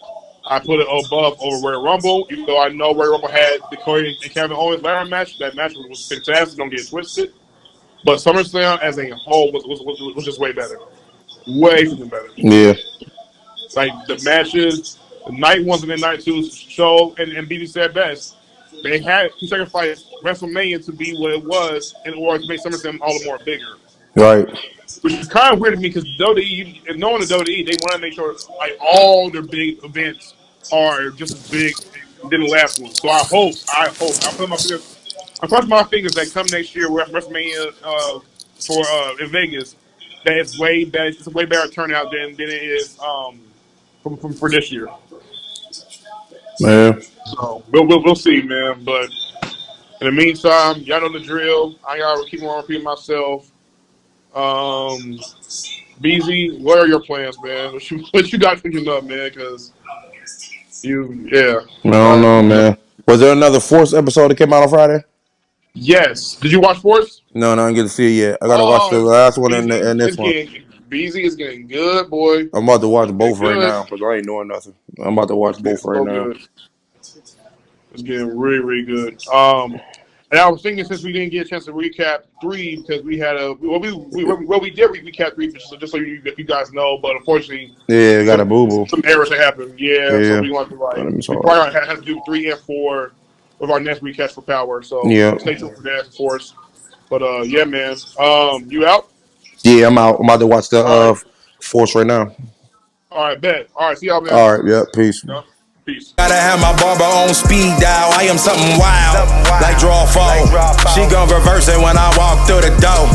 I put it above over Royal Rumble, even though I know Royal Rumble had the Cody and Kevin Owens ladder match. That match was fantastic. Don't get it twisted. But SummerSlam as a whole was just way better. Way better. Yeah. Like the matches, the night ones and the night twos show, and BB said best. They had to sacrifice WrestleMania to be what it was in order to make SummerSlam all the more bigger. Right. Which is kind of weird to me because WWE, knowing the WWE, they want to make sure like all their big events are just as big than the last one. So I hope, I'm crossing my fingers that come next year with WrestleMania for in Vegas, that it's way better. It's a way better turnout than it is for this year. Man. So we'll see, man. But in the meantime, y'all know the drill. I gotta keep on repeating myself. BZ, what are your plans, man? What you got thinking up, man? Because I don't know, man. Was there another Force episode that came out on Friday? Yes. Did you watch Force? No, I didn't get to see it yet. I gotta watch the last one and this one. BZ is getting good, boy. I'm about to watch both right now because I ain't doing nothing. I'm about to watch both right now. Good. It's getting really, really good. And I was thinking since we didn't get a chance to recap 3 because we had we did recap 3 just so you guys know, but unfortunately, yeah, got a boo boo. Some errors that happened. Yeah, so we want to we probably have to do 3 and 4 with our next recap for Power. So stay tuned for that, of course. But yeah, man. You out? Yeah, I'm out. I'm about to watch the Force right now. All right, bet. All right, see y'all, man. All right, yeah, peace. Yeah. Peace. Gotta have my barber on speed dial. I am something wild, like draw fall. She gon' reverse it when I walk through the door.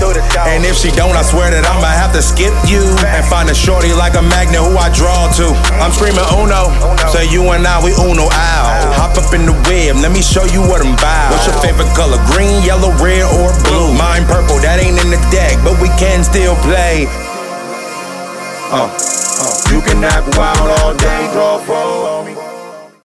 And if she don't, I swear that I'ma have to skip you and find a shorty like a magnet who I draw to. I'm screaming Uno, so you and I, we Uno out. Hop up in the web, let me show you what I'm about. What's your favorite color? Green, yellow, red, or blue? Mine purple, that ain't in the deck, but we can still play. You can act wild all day, draw fall.